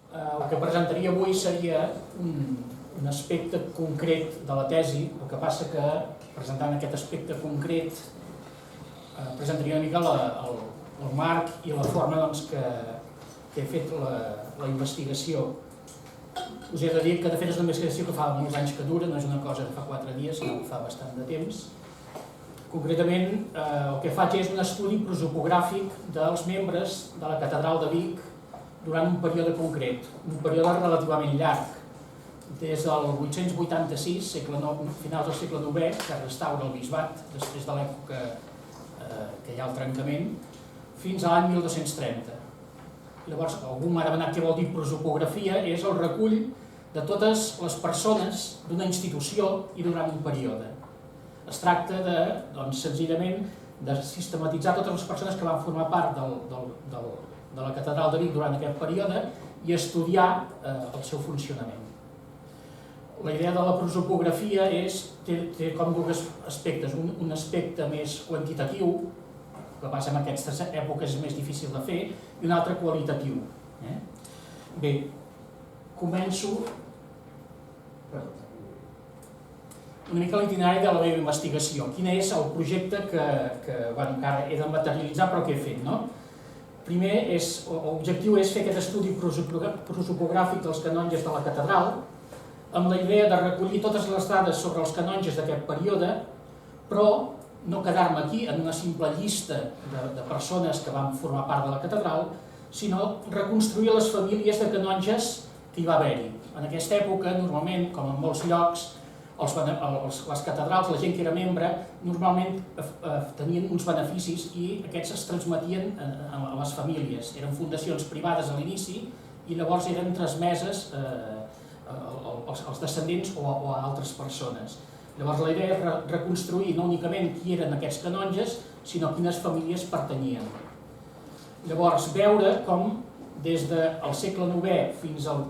El que presentaria avui seria un aspecte concret de la tesi, el que passa que presentant aquest aspecte concret presentaria una mica el marc i la forma que he fet la investigació. Us he de dir que de fet és una investigació que fa molts anys que dura, no és una cosa que fa 4 dies, sinó que fa bastant de temps. Concretament, el que faig és un estudi prosopogràfic dels membres de la Catedral de Vic durant un període concret, un període relativament llarg, des del 886, finals del segle IX, que restaura el bisbat, després de l'època que hi ha el trencament, fins a l'any 1230. Llavors, algú m'ha demanat què vol dir prosopografia, és el recull de totes les persones d'una institució i durant un període. Es tracta senzillament de sistematitzar totes les persones que van formar part de la Catedral de Vic durant aquest període i estudiar el seu funcionament. La idea de la prosopografia té com dos aspectes, un aspecte més quantitatiu, que passa en aquestes èpoques és més difícil de fer, i un altre qualitatiu. Bé, començo una mica l'itinerari de la meva investigació. Quin és el projecte que encara he de materialitzar però que he fet. Primer, l'objectiu és fer aquest estudi prosopogràfic dels canonges de la catedral amb la idea de recollir totes les dades sobre els canonges d'aquest període, però no quedar-me aquí en una simple llista de persones que van formar part de la catedral, sinó reconstruir les famílies de canonges que hi va haver-hi. En aquesta època, normalment, com en molts llocs, les catedrals, la gent que era membre, normalment tenien uns beneficis i aquests es transmetien a les famílies. Eren fundacions privades a l'inici i llavors eren transmeses als descendents o a altres persones. Llavors la idea és reconstruir no únicament qui eren aquests canonges, sinó quines famílies pertanyien. Llavors veure com des del segle IX fins al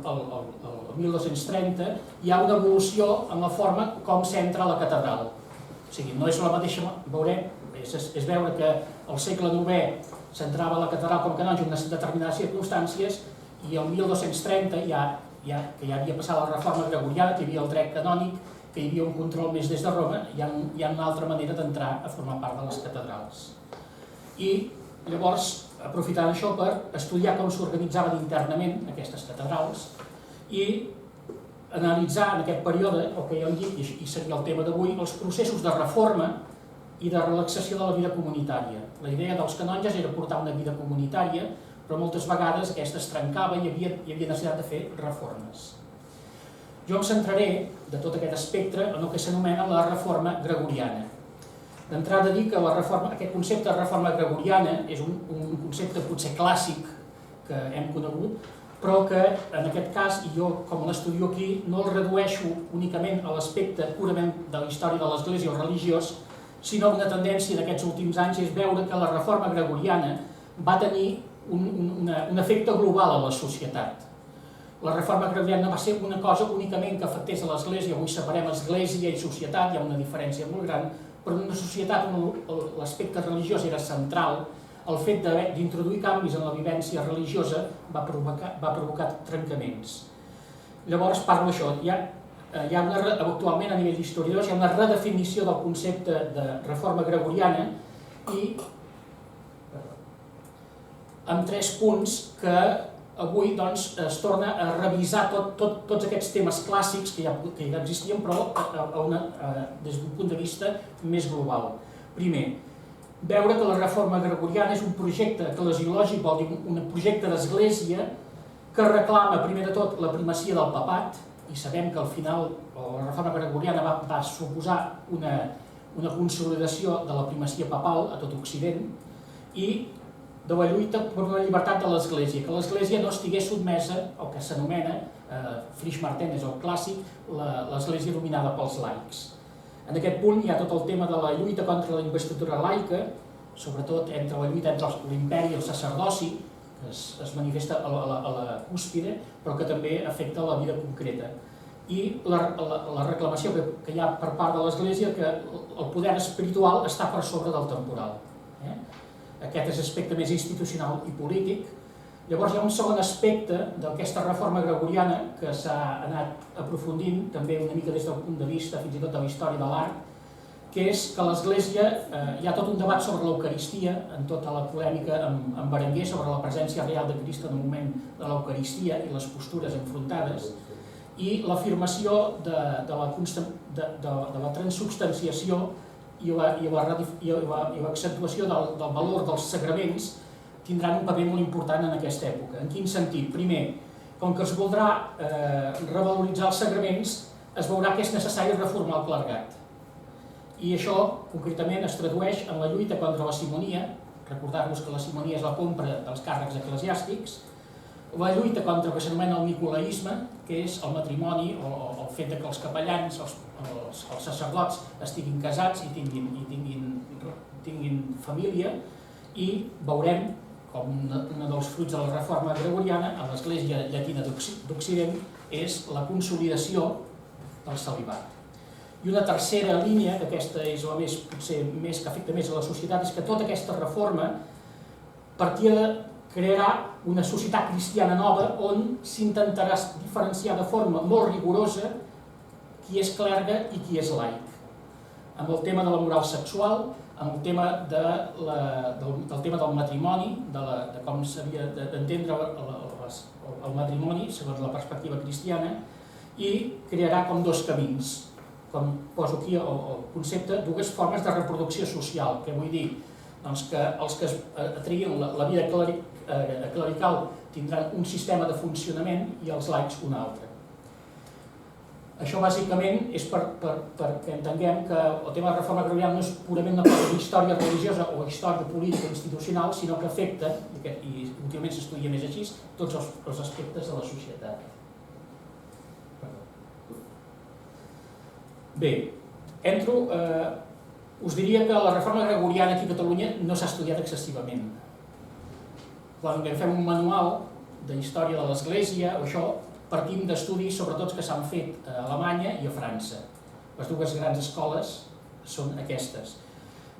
1230 hi ha una evolució en la forma com s'entra a la catedral. O sigui, no és la mateixa, veurem, és veure que al segle IX s'entrava a la catedral com a canonge en unes determinades circumstàncies i el 1230, que ja havia passat la reforma gregoriana, que hi havia el dret canònic, que hi havia un control més des de Roma, hi ha una altra manera d'entrar a formar part de les catedrals. I llavors, aprofitant això per estudiar com s'organitzaven internament aquestes catedrals i analitzar en aquest període, el que ja hem dit, i seria el tema d'avui, els processos de reforma i de relaxació de la vida comunitària. La idea dels canonges era portar una vida comunitària, però moltes vegades aquesta es trencava i hi havia necessitat de fer reformes. Jo em centraré, de tot aquest espectre, en el que s'anomena la reforma gregoriana. D'entrada dir que aquest concepte de reforma gregoriana és un concepte potser clàssic que hem conegut, però que en aquest cas, i jo com l'estudio aquí, no el redueixo únicament a l'aspecte purament de la història de l'Església o religiós, sinó una tendència d'aquests últims anys és veure que la reforma gregoriana va tenir un efecte global a la societat. La reforma gregoriana va ser una cosa únicament que afectés a l'Església, avui separem Església i societat, hi ha una diferència molt gran, però en una societat on l'aspecte religiós era central, el fet d'introduir canvis en la vivència religiosa va provocar trencaments. Llavors parlo d'això, actualment a nivell d'historiadors hi ha una redefinició del concepte de reforma gregoriana i amb 3 punts que avui es torna a revisar tots aquests temes clàssics que ja existien, però des d'un punt de vista més global. Primer, veure que la reforma gregoriana és un projecte eclesiològic, vol dir un projecte d'església que reclama, primer de tot, la primacia del papat, i sabem que al final la reforma gregoriana va suposar una consolidació de la primacia papal a tot Occident, i de la lluita per la llibertat de l'Església, que l'Església no estigués sotmesa al que s'anomena, Frisch Martin és el clàssic, l'Església dominada pels laics. En aquest punt hi ha tot el tema de la lluita contra la investidura laica, sobretot entre la lluita entre l'imperi i el sacerdoci, que es manifesta a la cúspide, però que també afecta la vida concreta. I la reclamació que hi ha per part de l'Església que el poder espiritual està per sobre del temporal. Aquest és l'aspecte més institucional i polític. Llavors hi ha un segon aspecte d'aquesta reforma gregoriana que s'ha anat aprofundint també una mica des del punt de vista fins i tot de la història de l'art, que és que l'Església, hi ha tot un debat sobre l'Eucaristia, en tota la polèmica amb Berenguer sobre la presència real de Crist en el moment de l'Eucaristia i les postures enfrontades, i l'afirmació de la transsubstanciació i l'accentuació del valor dels sagraments tindran un paper molt important en aquesta època. En quin sentit? Primer, com que es voldrà revaloritzar els sagraments, es veurà que és necessari reformar el clergat. I això, concretament, es tradueix en la lluita contra la simonia, recordar-vos que la simonia és la compra dels càrrecs eclesiàstics, la lluita contra el que s'anomena el nicolaisme, que és el matrimoni o el fet que els capellans, els sacerdots estiguin casats i tinguin família, i veurem com un dels fruits de la reforma gregoriana a l'Església Llatina d'Occident és la consolidació del celibat. I una tercera línia, que aquesta és la potser més que afecta més a la societat, és que tota aquesta reforma partia de crearà una societat cristiana nova on s'intentarà diferenciar de forma molt rigorosa qui és clergue i qui és laic. Amb el tema de la moral sexual, amb el tema del matrimoni, de com s'havia d'entendre el matrimoni segons la perspectiva cristiana, i crearà com dos camins, com poso aquí el concepte, dues formes de reproducció social, que vull dir que els que atraïen la vida clerical tindran un sistema de funcionament i els laics un altre. Això bàsicament és perquè entenguem que el tema de la reforma gregoriana no és purament una cosa d'història religiosa o història política institucional, sinó que afecta, i últimament s'estudia més així, tots els aspectes de la societat. Bé, us diria que la reforma gregoriana aquí a Catalunya no s'ha estudiat excessivament. Quan agafem un manual de història de l'Església o això, partim d'estudis sobretot que s'han fet a Alemanya i a França. Les dues grans escoles són aquestes.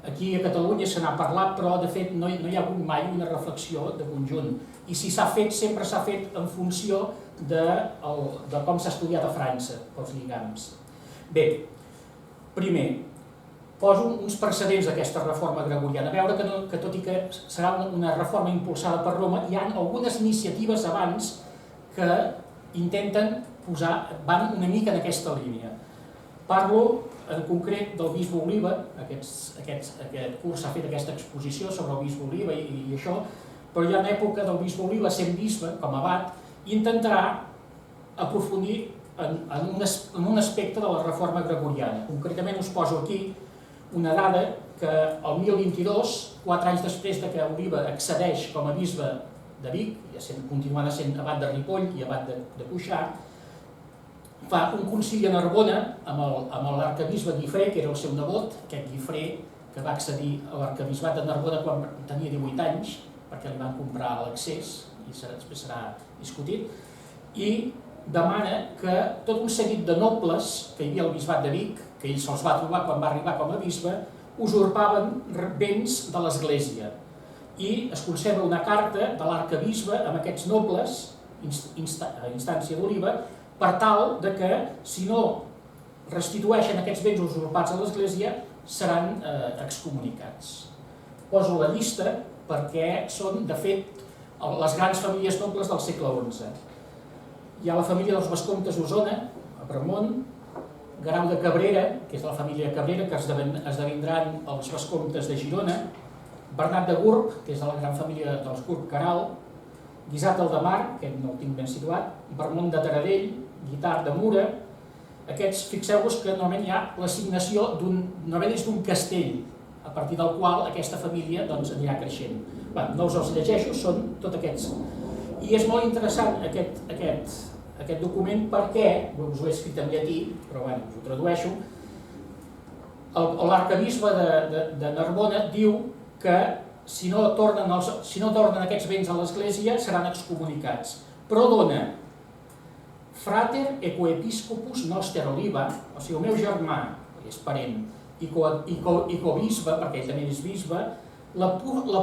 Aquí a Catalunya se n'ha parlat, però de fet no hi ha hagut mai una reflexió de conjunt. I si s'ha fet, sempre s'ha fet en funció de com s'ha estudiat a França, pels lligams. Bé, primer, poso uns precedents d'aquesta reforma gregoriana. A veure que tot i que serà una reforma impulsada per Roma, hi ha algunes iniciatives abans que van una mica en aquesta línia. Parlo en concret del bisbe Oliva, aquest curs s'ha fet aquesta exposició sobre el bisbe Oliva i això, però hi ha una època del bisbe Oliva sent bisbe, com a abat, i intentarà aprofundir en un aspecte de la reforma gregoriana. Concretament us poso aquí una dada que el 1022, 4 anys després que Oliva accedeix com a bisbe de Vic, continuant sent abat de Ripoll i abat de Cuixà, fa un concili a Narbona amb l'arquebisbe Guifré, que era el seu nebot, aquest Guifré que va accedir a l'arquebisbat de Narbona quan tenia 18 anys, perquè li van comprar l'accés, i després serà discutit, i demana que tot un seguit de nobles que hi havia al bisbat de Vic, que ell se'ls va trobar quan va arribar com a bisbe, usurpaven béns de l'Església. I es conserva una carta de l'arquebisbe amb aquests nobles, a instància d'Oliva, per tal que, si no restitueixen aquests béns usurpats a l'Església, seran excomunicats. Poso la llista perquè són, de fet, les grans famílies nobles del segle XI. Hi ha la família dels vescomtes d'Osona, a Bremont, Guerau de Cabrera, que és de la família Cabrera, que esdevindran els vescomtes de Girona, Bernat de Gurb, que és de la gran família dels Gurb-Caral, Guisat del de Mar, que no el tinc ben situat, Vermont de Taradell, Guitart de Mura. Aquests, fixeu-vos que normalment hi ha l'assignació d'un castell, a partir del qual aquesta família anirà creixent. No us els llegeixo, són tots aquests. I és molt interessant aquest document perquè, us ho he escrit en llatí, però us ho tradueixo, l'arquebisbe de Narbona diu que si no tornen aquests béns a l'Església seran excomunicats. Però dona frater e coepiscopus noster Oliva, o sigui, el meu germà, és parent, i cobisbe, perquè ell també és bisbe, la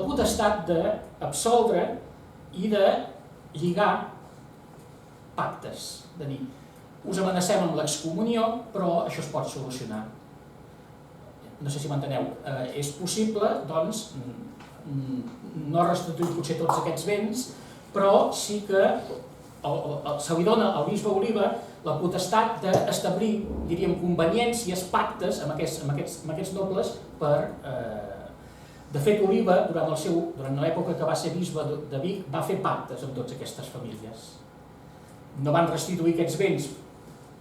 potestat d'absoldre i de lligar pactes, de dir, us amenacem amb l'excomunió, però això es pot solucionar. No sé si m'enteneu. És possible, doncs, no restituir potser tots aquests béns, però sí que se li dona al bisbe Oliba la potestat d'establir, diríem, conveniències, pactes amb aquests nobles per... De fet, Oliba, durant l'època que va ser bisbe de Vic, va fer pactes amb totes aquestes famílies. No van restituir aquests béns,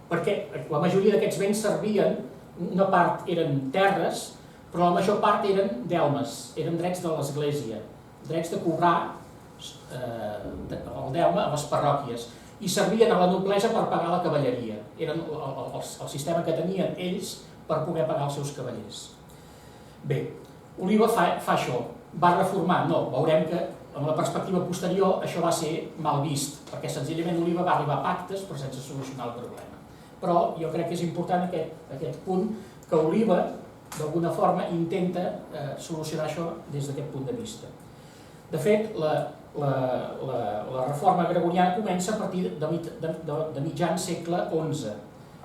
perquè la majoria d'aquests béns servien, una part eren terres, però la major part eren delmes, eren drets de l'església, drets de cobrar el delme a les parròquies, i servien a la noblesa per pagar la cavalleria. Era el sistema que tenien ells per poder pagar els seus cavallers. Bé, Oliba fa això, va reformar, no, veurem que amb la perspectiva posterior això va ser mal vist, perquè senzillament Oliba va arribar a pactes però sense solucionar el problema. Però jo crec que és important aquest punt que Oliba, d'alguna forma, intenta solucionar això des d'aquest punt de vista. De fet, la reforma gregoriana comença a partir de mitjan segle XI.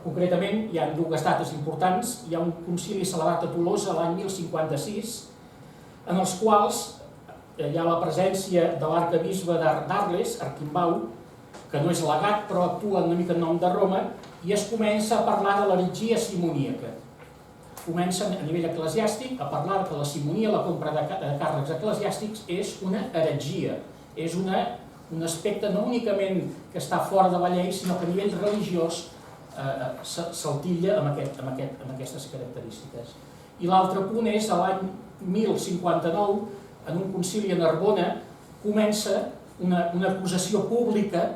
Concretament, hi ha dues dates importants. Hi ha un concili celebrat a Tolosa l'any 1056, en els quals hi ha la presència de l'arquebisbe d'Arles, Arquimbau, que no és legat però actua una mica en nom de Roma, i es comença a parlar de l'heretgia simoníaca. Comença a nivell eclesiàstic a parlar que la simonia, la compra de càrrecs eclesiàstics, és una heretgia, és un aspecte no únicament que està fora de la llei, sinó que a nivell religiós s'altilla amb aquestes característiques. I l'altre punt és, a l'any 1059, en un concili a Narbona, comença una acusació pública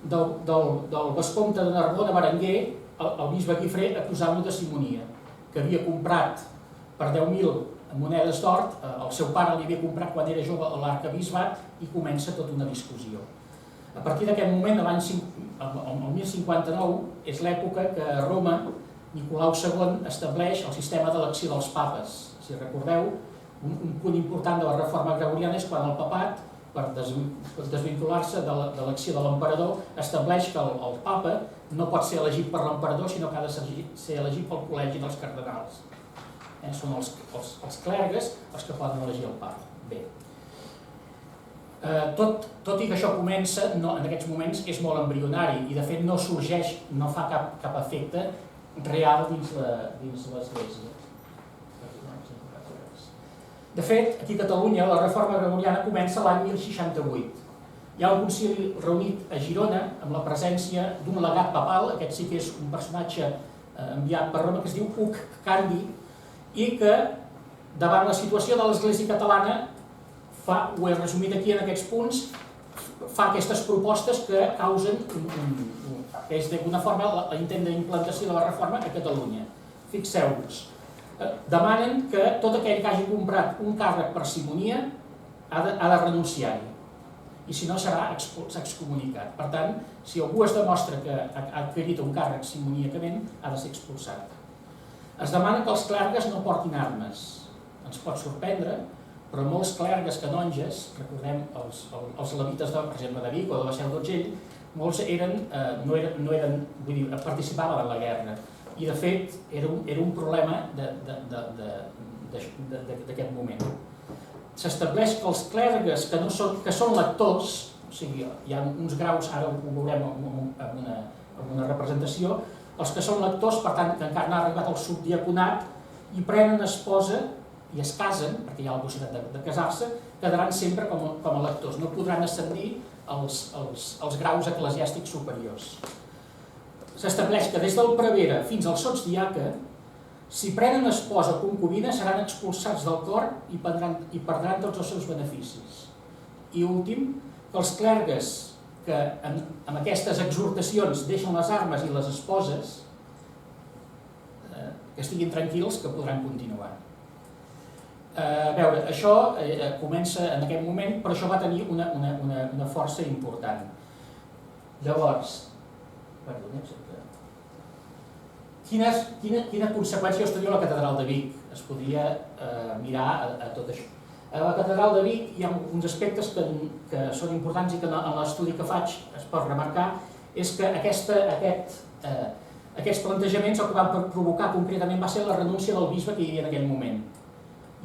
del vescomte de Narbona, Berenguer, el bisbe Guifré, acusant-lo de simonia, que havia comprat per 10.000 monedes d'or, el seu pare li havia comprat quan era jove a l'arquebisbat, i comença tota una discussió. A partir d'aquest moment, el 1059, és l'època que a Roma Nicolau II estableix el sistema d'elecció dels papes. Si recordeu, un punt important de la reforma gregoriana és quan el papat, per desvincular-se de l'elecció de l'emperador, estableix que el papa no pot ser elegit per l'emperador, sinó que ha de ser elegit pel col·legi dels cardenals. Són els clergues els que poden elegir el papa. Bé. Tot i que això comença, en aquests moments és molt embrionari i de fet no sorgeix, no fa cap efecte real dins l'Església. De fet, aquí a Catalunya la reforma gregoriana comença l'any 1068. Hi ha un concili reunit a Girona amb la presència d'un legat papal, aquest sí que és un personatge enviat per Roma, que es diu Hug Candi, i que davant la situació de l'Església catalana, ho he resumit aquí en aquests punts, fa aquestes propostes que causen, que és d'alguna forma l'intent d'implantació de la reforma a Catalunya. Fixeu-vos, demanen que tot aquell que hagi comprat un càrrec per simonia ha de renunciar-hi, i si no serà excomunicat. Per tant, si algú es demostra que ha adquirit un càrrec simoníacament, ha de ser expulsat. Es demana que els clergues no portin armes. Ens pot sorprendre, però molts clergues canonges, recordem els levites, per exemple, de Vic o de la Seu d'Urgell, molts participaven en la guerra, i de fet era un problema d'aquest moment. S'estableix que els clergues que són lectors, o sigui, hi ha uns graus, ara ho veurem en una representació, els que són lectors, per tant, que encara no ha arribat al subdiaconat, i prenen esposa i es casen, perquè hi ha la possibilitat de casar-se, quedaran sempre com a lectors, no podran ascendir als graus eclesiàstics superiors. S'estableix que des del prevere fins al sotsdiaca, si prenen esposa o concubina, seran expulsats del cor i perdran tots els seus beneficis. I últim, que els clergues que amb aquestes exhortacions deixen les armes i les esposes, que estiguin tranquils, que podran continuar. A veure, això comença en aquest moment, però això va tenir una força important. Llavors, quina conseqüència us tenia la catedral de Vic? Es podria mirar a tot això. A la catedral de Vic hi ha uns aspectes que són importants i que en l'estudi que faig es pot remarcar, és que aquests plantejaments el que van provocar concretament va ser la renúncia del bisbe que hi havia en aquell moment.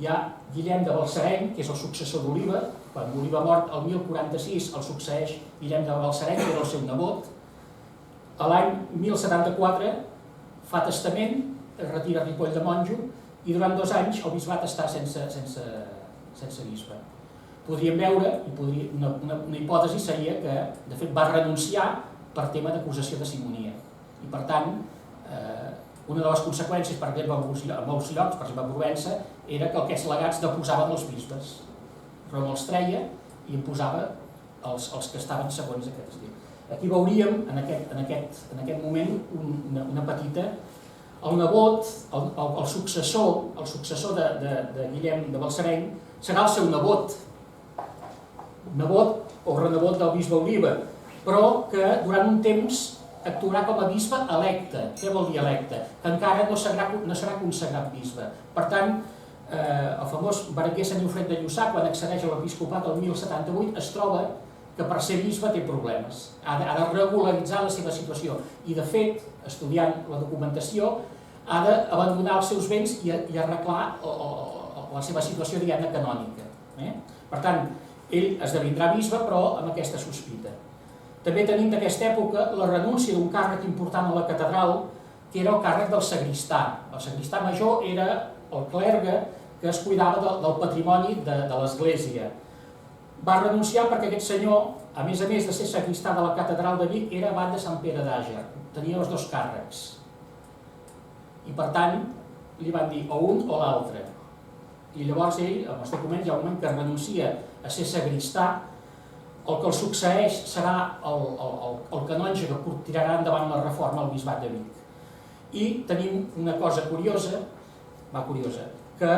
Hi ha Guillem de Balsareny, que és el successor d'Oliba. Quan Oliba mort el 1046 el succeeix Guillem de Balsareny, que era el seu nebot. A l'any 1074 fa testament, es retira a Ripoll de monjo i durant 2 anys el bisbat està sense bisbe. Podríem veure, una hipòtesi seria que de fet va renunciar per tema d'acusació de simonia. I per tant, una de les conseqüències, per exemple, en molts llocs, per exemple a Provença, era que aquests legats deposaven els bisbes. Roma els treia i en posava els que estaven segons aquest estil. Aquí veuríem, en aquest moment, una petita... El nebot, el successor de Guillem de Balsareny, serà el seu nebot o renebot del bisbe Oliba, però que durant un temps actuarà com a bisbe electe. Què vol dir electe? Que encara no serà consagrat bisbe. Per tant, el famós Berenguer Sant Llofred de Lluçà, quan accedeix a l'episcopat el 1078, es troba que per ser bisbe té problemes. Ha de regularitzar la seva situació. I de fet, estudiant la documentació, ha d'abandonar els seus béns i arreglar la seva situació, diguem-ne, canònica. Per tant, ell esdevindrà bisbe, però amb aquesta sospita. També tenim d'aquesta època la renúncia d'un càrrec important a la catedral, que era el càrrec del sagristà. El sagristà major era el clergue que es cuidava del patrimoni de l'església. Va renunciar perquè aquest senyor, a més de ser sagristà de la catedral de Vic, era abat de Sant Pere d'Àger. Tenia els 2 càrrecs. I per tant, li van dir o un o l'altre. I llavors ell, en els documents, hi ha un moment que renuncia a ser sagristà. El que el succeeix serà el canonge que tirarà endavant la reforma al bisbat de Vic. I tenim una cosa curiosa, que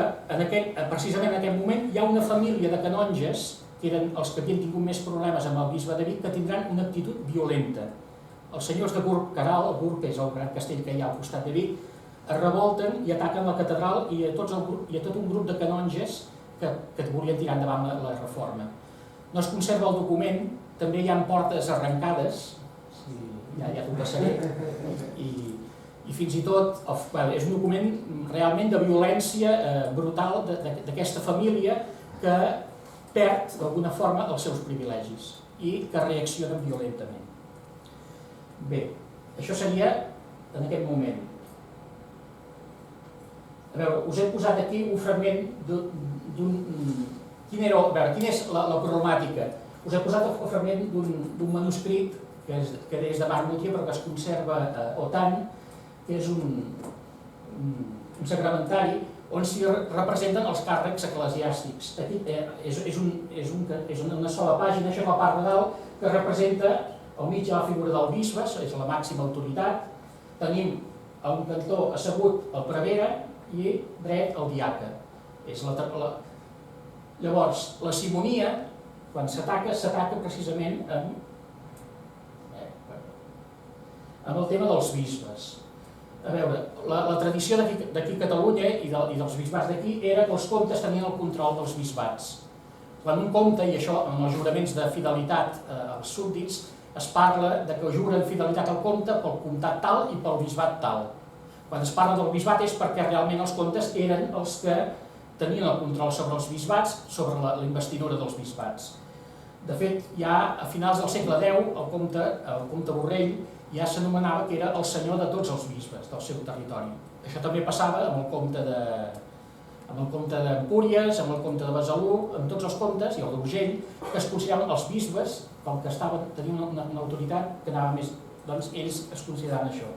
precisament en aquest moment hi ha una família de canonges, que eren els que havien tingut més problemes amb el bisbe de Vic, que tindran una actitud violenta. Els senyors de Gurb-Caral, Gurb, que és el gran castell que hi ha al costat de Vic, es revolten i ataquen la catedral i a tot un grup de canonges que volien tirar endavant la reforma. No es conserva el document, també hi ha portes arrencades, ja t'ho passaré, i fins i tot és un document realment de violència brutal d'aquesta família que perd d'alguna forma els seus privilegis i que reaccionen violentament. Bé, això seria en aquest moment. A veure, us he posat aquí un fragment d'un... Quina és la problemàtica? Us he posat el fragment d'un manuscrit que és de Marc Moutier però que es conserva a Otan, que és un sagramentari on s'hi representen els càrrecs eclesiàstics. És una sola pàgina, això és la part de dalt, que representa al mig la figura del bisbe, és la màxima autoritat. Tenim a un cantó assegut el prevere i dret el diaca. Llavors, la simonia, quan s'ataca precisament amb el tema dels bisbes. A veure, la tradició d'aquí a Catalunya i dels bisbats d'aquí era que els comtes tenien el control dels bisbats. Quan un comte, i això en els juraments de fidelitat als súbdits, es parla que juren fidelitat al comte pel comtat tal i pel bisbat tal. Quan es parla del bisbat és perquè realment els comtes eren els que tenien el control sobre els bisbats, sobre la investidura dels bisbats. De fet, ja a finals del segle X, el comte Borrell ja s'anomenava que era el senyor de tots els bisbes del seu territori. Això també passava amb el comte d'Empúries, amb el comte de Besalú, amb tots els comtes, i el d'Urgell, que es consideraven els bisbes, com que tenien una autoritat que anava més, doncs ells es consideraven això.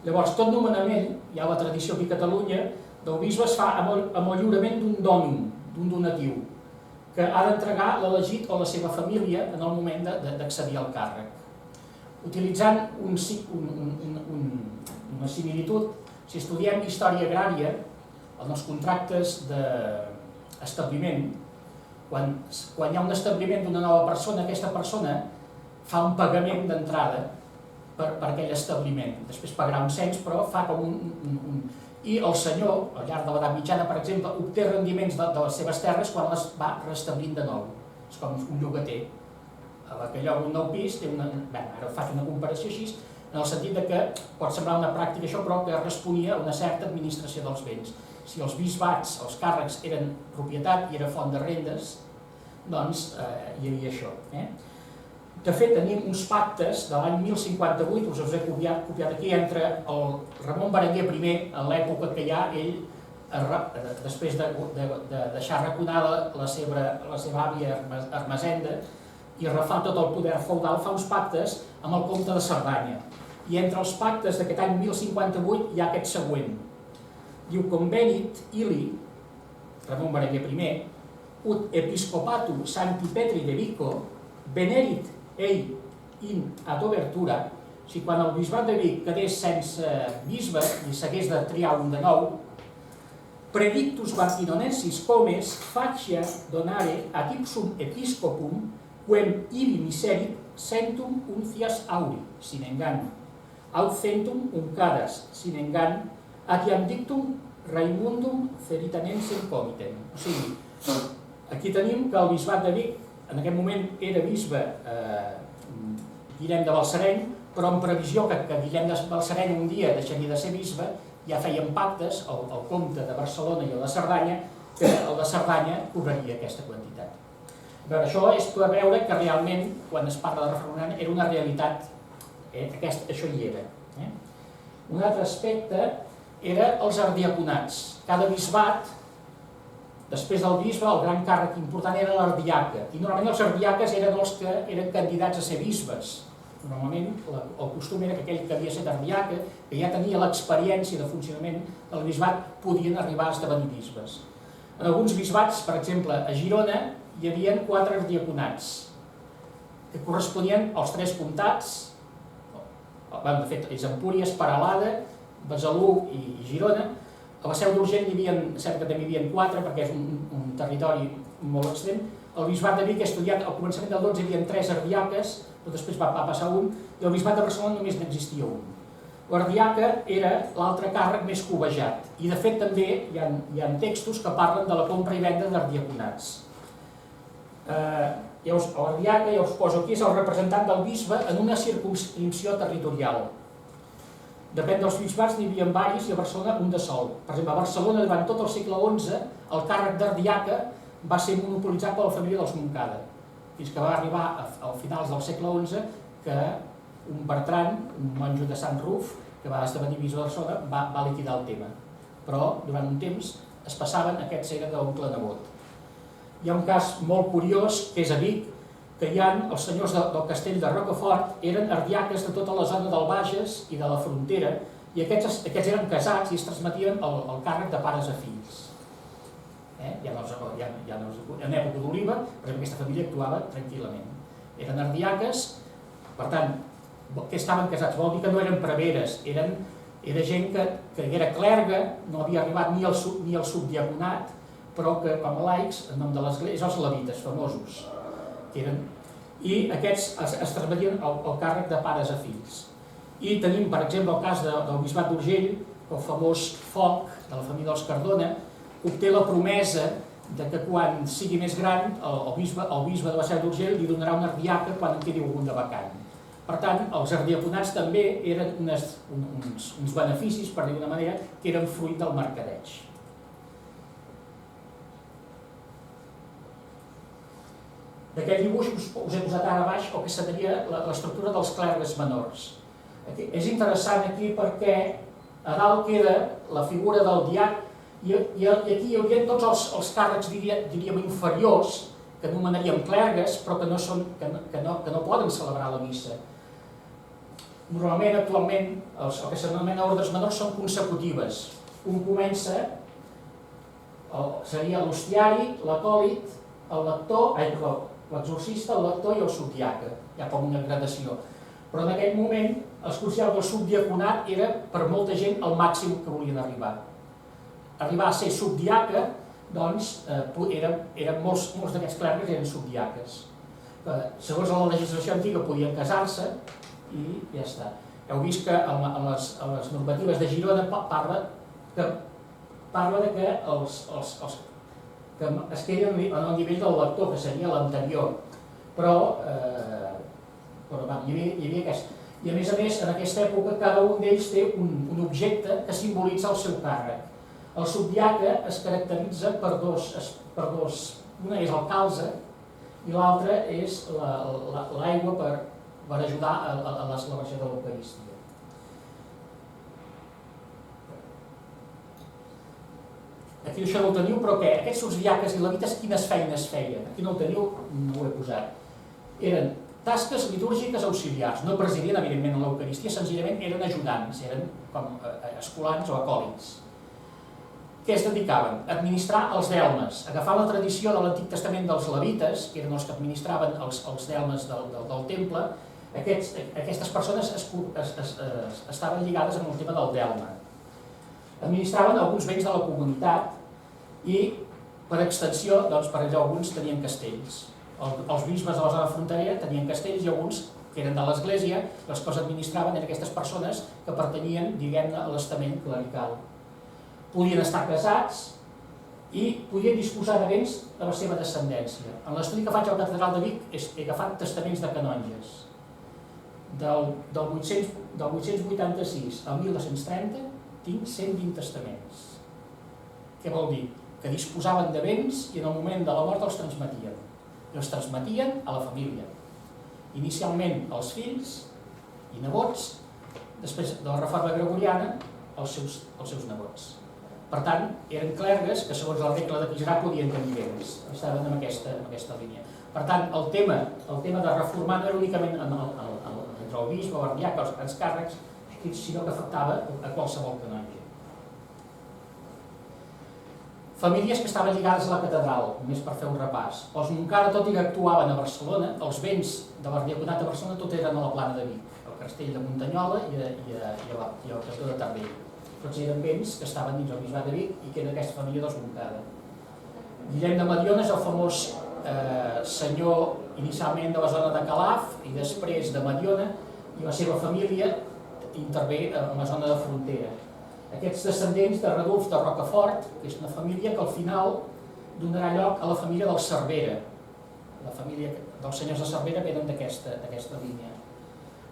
Llavors, tot nomenament, hi ha la tradició aquí a Catalunya, del bisbe es fa amb el lliurament d'un dònum, d'un donatiu, que ha d'entregar l'elegit o la seva família en el moment d'accedir al càrrec. Utilitzant una similitud, si estudiem història agrària, en els contractes d'establiment, quan hi ha un establiment d'una nova persona, aquesta persona fa un pagament d'entrada per aquell establiment. Després pagarà un cens, però fa com i el senyor, al llarg de l'edat mitjana, per exemple, obté rendiments de les seves terres quan les va restablint de nou. És com un llogater. A la que lloga un nou pis, té una... Bé, ara faig una comparació així, en el sentit que pot semblar una pràctica això, però que responia a una certa administració dels béns. Si els bisbats, els càrrecs, eren propietat i era font de rendes, doncs hi havia això. De fet, tenim uns pactes de l'any 1058, us he copiat aquí, entre el Ramon Berenguer I, en l'època que ja ell, després de deixar arraconada la seva àvia Ermesenda i refà tot el poder feudal, fa uns pactes amb el comte de Cerdanya. I entre els pactes d'aquest any 1058 hi ha aquest següent. Diu: Convenit ili, Ramon Berenguer I, ut episcopatu Sancti Petri de Vico, venerit ei in ad obertura, o sigui, quan el bisbat de Vic quedés sense bisbe i s'hagués de triar un de nou, predictus Martinonensis comes facia donare ad ipsum episcopum quem ibi miserit centum uncias auri, sin engano, aut centum uncadas, sin engano, atiam dictum Raimundum Feritanensem comitem. O sigui, aquí tenim que el bisbat de Vic en aquest moment era bisbe Guillem de Balsareny, però en previsió que Guillem de Balsareny un dia deixaria de ser bisbe, ja feien pactes, el comte de Barcelona i el de Cerdanya, que el de Cerdanya cobraria aquesta quantitat. Això és per veure que realment, quan es parla de reforma agrària, era una realitat, això hi era. Un altre aspecte era els ardiaconats. Cada bisbat, després del bisbe, el gran càrrec important era l'ardiaca, i normalment els ardiaques eren els que eren candidats a ser bisbes. Normalment el costum era que aquell que havia estat ardiaca, que ja tenia l'experiència de funcionament del bisbat, podien arribar a esdevenir bisbes. En alguns bisbats, per exemple, a Girona, hi havia 4 ardiaconats, que corresponien als 3 comtats, de fet, és Empúries, Peralada, Besalú i Girona. A la Seu d'Urgell hi havia 4, perquè és un territori molt extrem. El bisbat de Vic he estudiat, al començament del 12 hi havia 3 ardiaques, però després va passar un, i el bisbat de Barcelona només n'existia un. L'ardiaca era l'altre càrrec més cobejat, i de fet també hi ha textos que parlen de la compra i venda d'ardiaconats. L'ardiaca, ja us poso aquí, és el representant del bisbe en una circumscripció territorial. Depèn dels bisbats, n'hi havia diversos, i a Barcelona un de sol. Per exemple, a Barcelona, durant tot el segle XI, el càrrec d'ardiaca va ser monopolitzat per la família dels Montcada, fins que va arribar a finals del segle XI que un Bertran, un monjo de Sant Ruf, que va esdevenir bisbe de Barcelona, va liquidar el tema. Però durant un temps es passaven, aquests eren d'oncle nebot. Hi ha un cas molt curiós, que és a Vic, que hi ha els senyors del castell de Rocafort, eren ardiaques de tota la zona del Bages i de la frontera, i aquests eren casats i es transmetien el càrrec de pares a fills. Ja no en època d'Oliva, però aquesta família actuava tranquil·lament. Eren ardiaques, per tant, que estaven casats, vol dir que no eren preveres, era gent que era clerga, no havia arribat ni al subdiaconat, però que com a laics, en nom de l'Església, els levites famosos, i aquests es transmetien el càrrec de pares a fills. I tenim, per exemple, el cas del bisbat d'Urgell, el famós Foc, de la família dels Cardona, obté la promesa que quan sigui més gran, el bisbe de la Seu d'Urgell li donarà una ardiaca quan en quedi algun de vacant. Per tant, els ardiaconats també eren uns beneficis, per dir d'una manera, que eren fruit del mercadeig. D'aquest dibuix us he posat ara a baix el que seria l'estructura dels clergues menors. És interessant aquí perquè a dalt queda la figura del diac i aquí hi hauria tots els càrrecs, diríem, inferiors, que anomenaríem clergues, però que no poden celebrar la missa. Normalment, actualment, el que s'anomena ordres menors són consecutives. Un comença, seria l'hostiari, l'acòlit, el lector, l'exorcista, el lector i el subdiaca, ja com una gradació. Però en aquell moment es considerava que el subdiaconat era per molta gent el màxim que volien arribar. Arribar a ser subdiaca, doncs, molts d'aquests clergues eren subdiaques. Segons la legislació antiga podien casar-se i ja està. Heu vist que en les normatives de Girona parla que parla que que es queden en el nivell del lector, que seria l'anterior, però hi havia aquest. I a més, en aquesta època, cada un d'ells té un objecte que simbolitza el seu càrrec. El subdiaca es caracteritza per dos, una és el calze i l'altra és l'aigua per ajudar a la celebració de l'Eucaristia. Aquí això no ho teniu, però què? Aquests subdiaques i levites quines feines feien? Aquí no ho teniu, no ho he posat. Eren tasques litúrgiques auxiliars, no presidien evidentment a l'Eucaristia, senzillament eren ajudants, eren com escolans o acòlits. Què es dedicaven? A administrar els delmes, agafar la tradició de l'Antic Testament dels levites, que eren els que administraven els delmes del temple. Aquestes persones estaven lligades amb el tema del delme. Administraven alguns béns de la comunitat i, per extensió, per allò alguns tenien castells. Els bisbes de la zona fronterera tenien castells i alguns, que eren de l'església, els que els administraven eren aquestes persones que pertanyien, diguem-ne, a l'estament clerical. Podien estar casats i podien disposar de béns de la seva descendència. En l'estudi que faig a la Catedral de Vic he agafat testaments de canonges. Del 886 al 1230 tinc 120 testaments. Què vol dir? Que disposaven de béns i en el moment de la mort els transmetien. I els transmetien a la família. Inicialment als fills i nebots, després de la reforma gregoriana als seus nebots. Per tant, eren clergues que segons la regla de Quisrà podien tenir béns. Estaven en aquesta línia. Per tant, el tema de reformar no era únicament entre el bisbe, l'ardiac, els grans càrrecs, sinó que afectava a qualsevol canonge. Famílies que estaven lligades a la catedral, només per fer un repàs. Els Montcada, tot i que actuaven a Barcelona, els béns de l'ardiaconat de Barcelona tot eren a la Plana de Vic, al castell de Muntanyola i al castell de Tardell. Tots eren béns que estaven dins el bisbat de Vic i que era aquesta família dels Montcada. Guillem de Mediona és el famós senyor inicialment de la zona de Calaf i després de Mediona, i la seva família intervé en la zona de frontera. Aquests descendents de Radulf de Rocafort, que és una família que al final donarà lloc a la família dels Cervera. La família dels senyors de Cervera venen d'aquesta línia.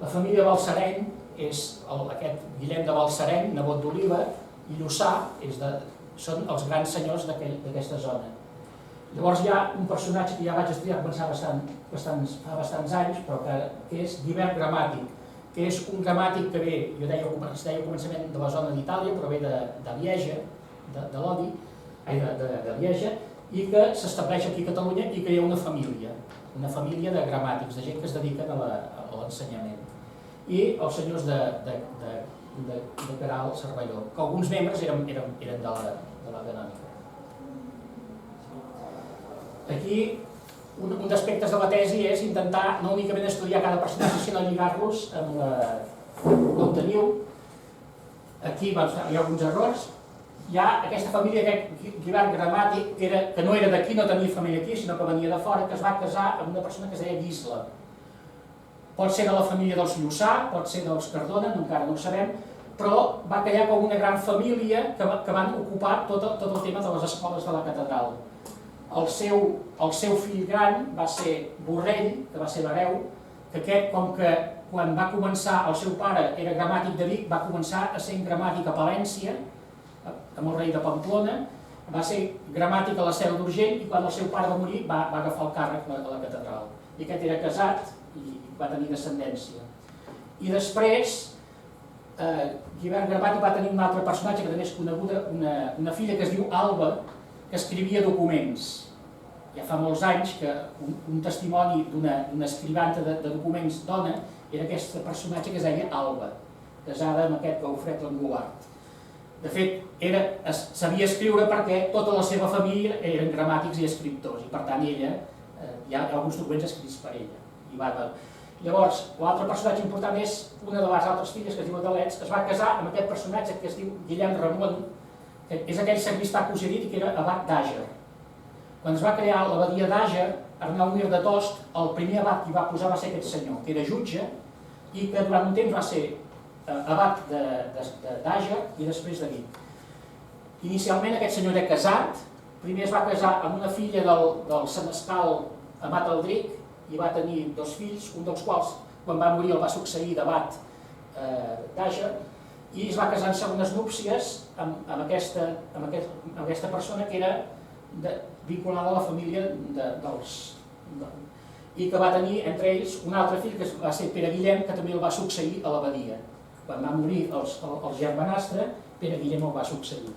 La família Balsareny és aquest Guillem de Balsareny, nebot d'Oliva, i Lluçà són els grans senyors d'aquesta zona. Llavors hi ha un personatge que ja vaig estudiar fa bastants anys, però que és Guibert Gramàtic, que és un gramàtic que ve, es deia al començament de la zona d'Itàlia, però ve de Lieja, de Lodi, de Lieja, i que s'estableix aquí a Catalunya i que hi ha una família de gramàtics, de gent que es dediquen a l'ensenyament. I els senyors de Queralt, Cervelló, que alguns membres eren de la canònica. Aquí, un dels aspectes de la tesi és intentar no únicament estudiar cada personatge, sinó lligar-los amb com teniu. Aquí hi ha alguns errors. Hi ha aquesta família, aquest Guibert Gramàtic, que no era d'aquí, no tenia família aquí, sinó que venia de fora, que es va casar amb una persona que es deia Guisla. Pot ser de la família dels Lluçà, pot ser dels Cardona, encara no ho sabem, però va crear com una gran família que van ocupar tot el tema de les escoles de la catedral. El seu fill gran va ser Borrell, que va ser l'hereu, que aquest, com que quan va començar, el seu pare era gramàtic de Vic, va començar a ser gramàtic a Palència, amb el rei de Pamplona, va ser gramàtic a la Seu d'Urgell i quan el seu pare va morir va agafar el càrrec a la catedral. I aquest era casat i va tenir descendència. I després, Guibert Gramàtic va tenir un altre personatge que també és coneguda, una filla que es diu Alba, que escrivia documents. Ja fa molts anys que un testimoni d'una escrivanta de documents dona era aquest personatge que es deia Alba, casada amb aquest Gaufret Languart. De fet, sabia escriure perquè tota la seva família eren gramàtics i escriptors, i per tant ella, hi ha alguns documents escrits per ella. Llavors, l'altre personatge important és una de les altres filles, que es diu Adalets, que es va casar amb aquest personatge que es diu Guillem Ramon, que és aquell sagristà cosserit i que era abat d'Àger. Quan es va crear l'abadia d'Àger, Arnau Mir de Tost, el primer abat que hi va posar va ser aquest senyor, que era jutge i que durant un temps va ser abat d'Àger i després de Vic. Inicialment aquest senyor era casat, primer es va casar amb una filla del senescal Amat Aldric i va tenir 2 fills, un dels quals, quan va morir, el va succeir d'Abat d'Àger, i es va casar en segones núpcies amb aquesta persona que era vinculada a la família i que va tenir entre ells un altre fill que va ser Pere Guillem, que també el va succeir a l'abadia. Quan va morir el germanastre, Pere Guillem el va succeir.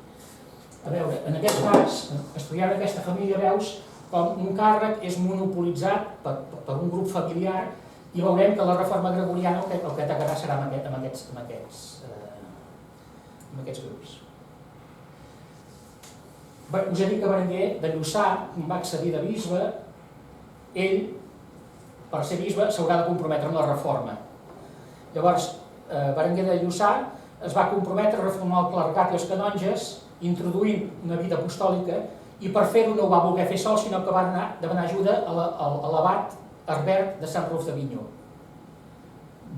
A veure, en aquest cas, estudiant aquesta família, veus com un càrrec és monopolitzat per un grup familiar i veurem que la reforma gregoriana el que atacarà serà amb aquests grups. Us he dit que Berenguer de Lluçà va accedir de bisbe. Ell, per ser bisbe, s'haurà de comprometre amb la reforma. Llavors, Berenguer de Lluçà es va comprometre a reformar el clergat i els canonges, introduint una vida apostòlica, i per fer-ho no ho va voler fer sol, sinó que va demanar ajuda a l'abat Herbert de Sant Ruf d'Avinyó.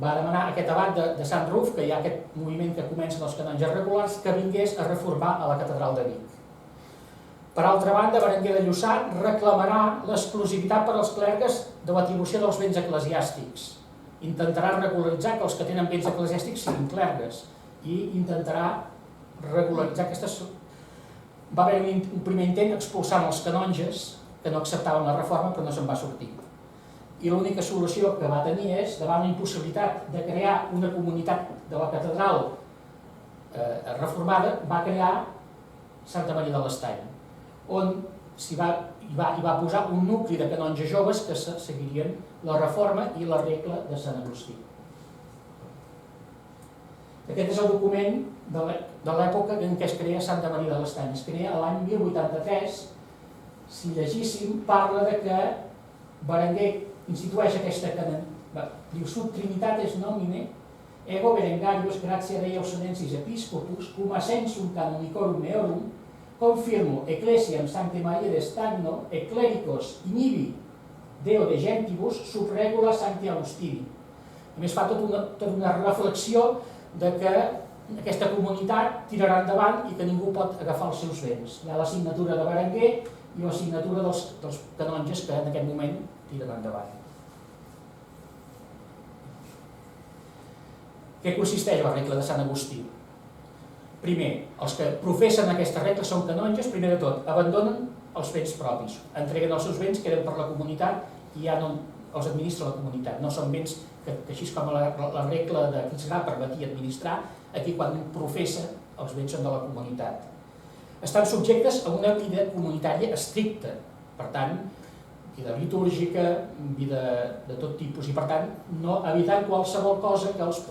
Va demanar a aquest abat de Sant Ruf, que hi ha aquest moviment que comença dels canonges regulars, que vingués a reformar a la catedral de Vic. Per altra banda, Berenguer de Lluçà reclamarà l'exclusivitat per als clergues de l'atribució dels béns eclesiàstics. Intentarà regularitzar que els que tenen béns eclesiàstics siguin clergues i intentarà regularitzar aquestes... Va haver un primer intent expulsant els canonges que no acceptaven la reforma, però no se'n va sortir. I l'única solució que va tenir és, davant la impossibilitat de crear una comunitat de la catedral reformada, va crear Santa Maria de l'Estany, on hi va posar un nucli de canonges joves que seguirien la reforma i la regla de Sant Agustí. Aquest és el document de l'època en què es crea Santa Maria de l'Estany. Es crea l'any 1083. Si llegíssim, parla de que Berenguer institueix aquesta canonitat. Diu, sub trinitatis nomine, ego Berengarius gratia Dei auxiliensis episcopus, cum ascensum canonicorum meorum, confirmo ecclesiam Sancte Maria de Stagno, e clericos inibi Deo de gentibus, sub regula Sancti Augustini. A més, fa tota una reflexió de que aquesta comunitat tirarà endavant i que ningú pot agafar els seus béns. Hi ha la signatura de Berenguer i la signatura dels canonges que en aquest moment tiren endavant. Què consisteix la regla de Sant Agustí? Primer, els que professen aquesta regla són canonges, primer de tot, abandonen els béns propis, entreguen els seus béns, queden per la comunitat i ja no els administra la comunitat. No són béns que així com la regla de qui serà permetia administrar, aquí quan professa els béns són de la comunitat. Estan subjectes a una vida comunitària estricta, per tant, vida litúrgica, vida de tot tipus, i per tant, no evitant qualsevol cosa que els,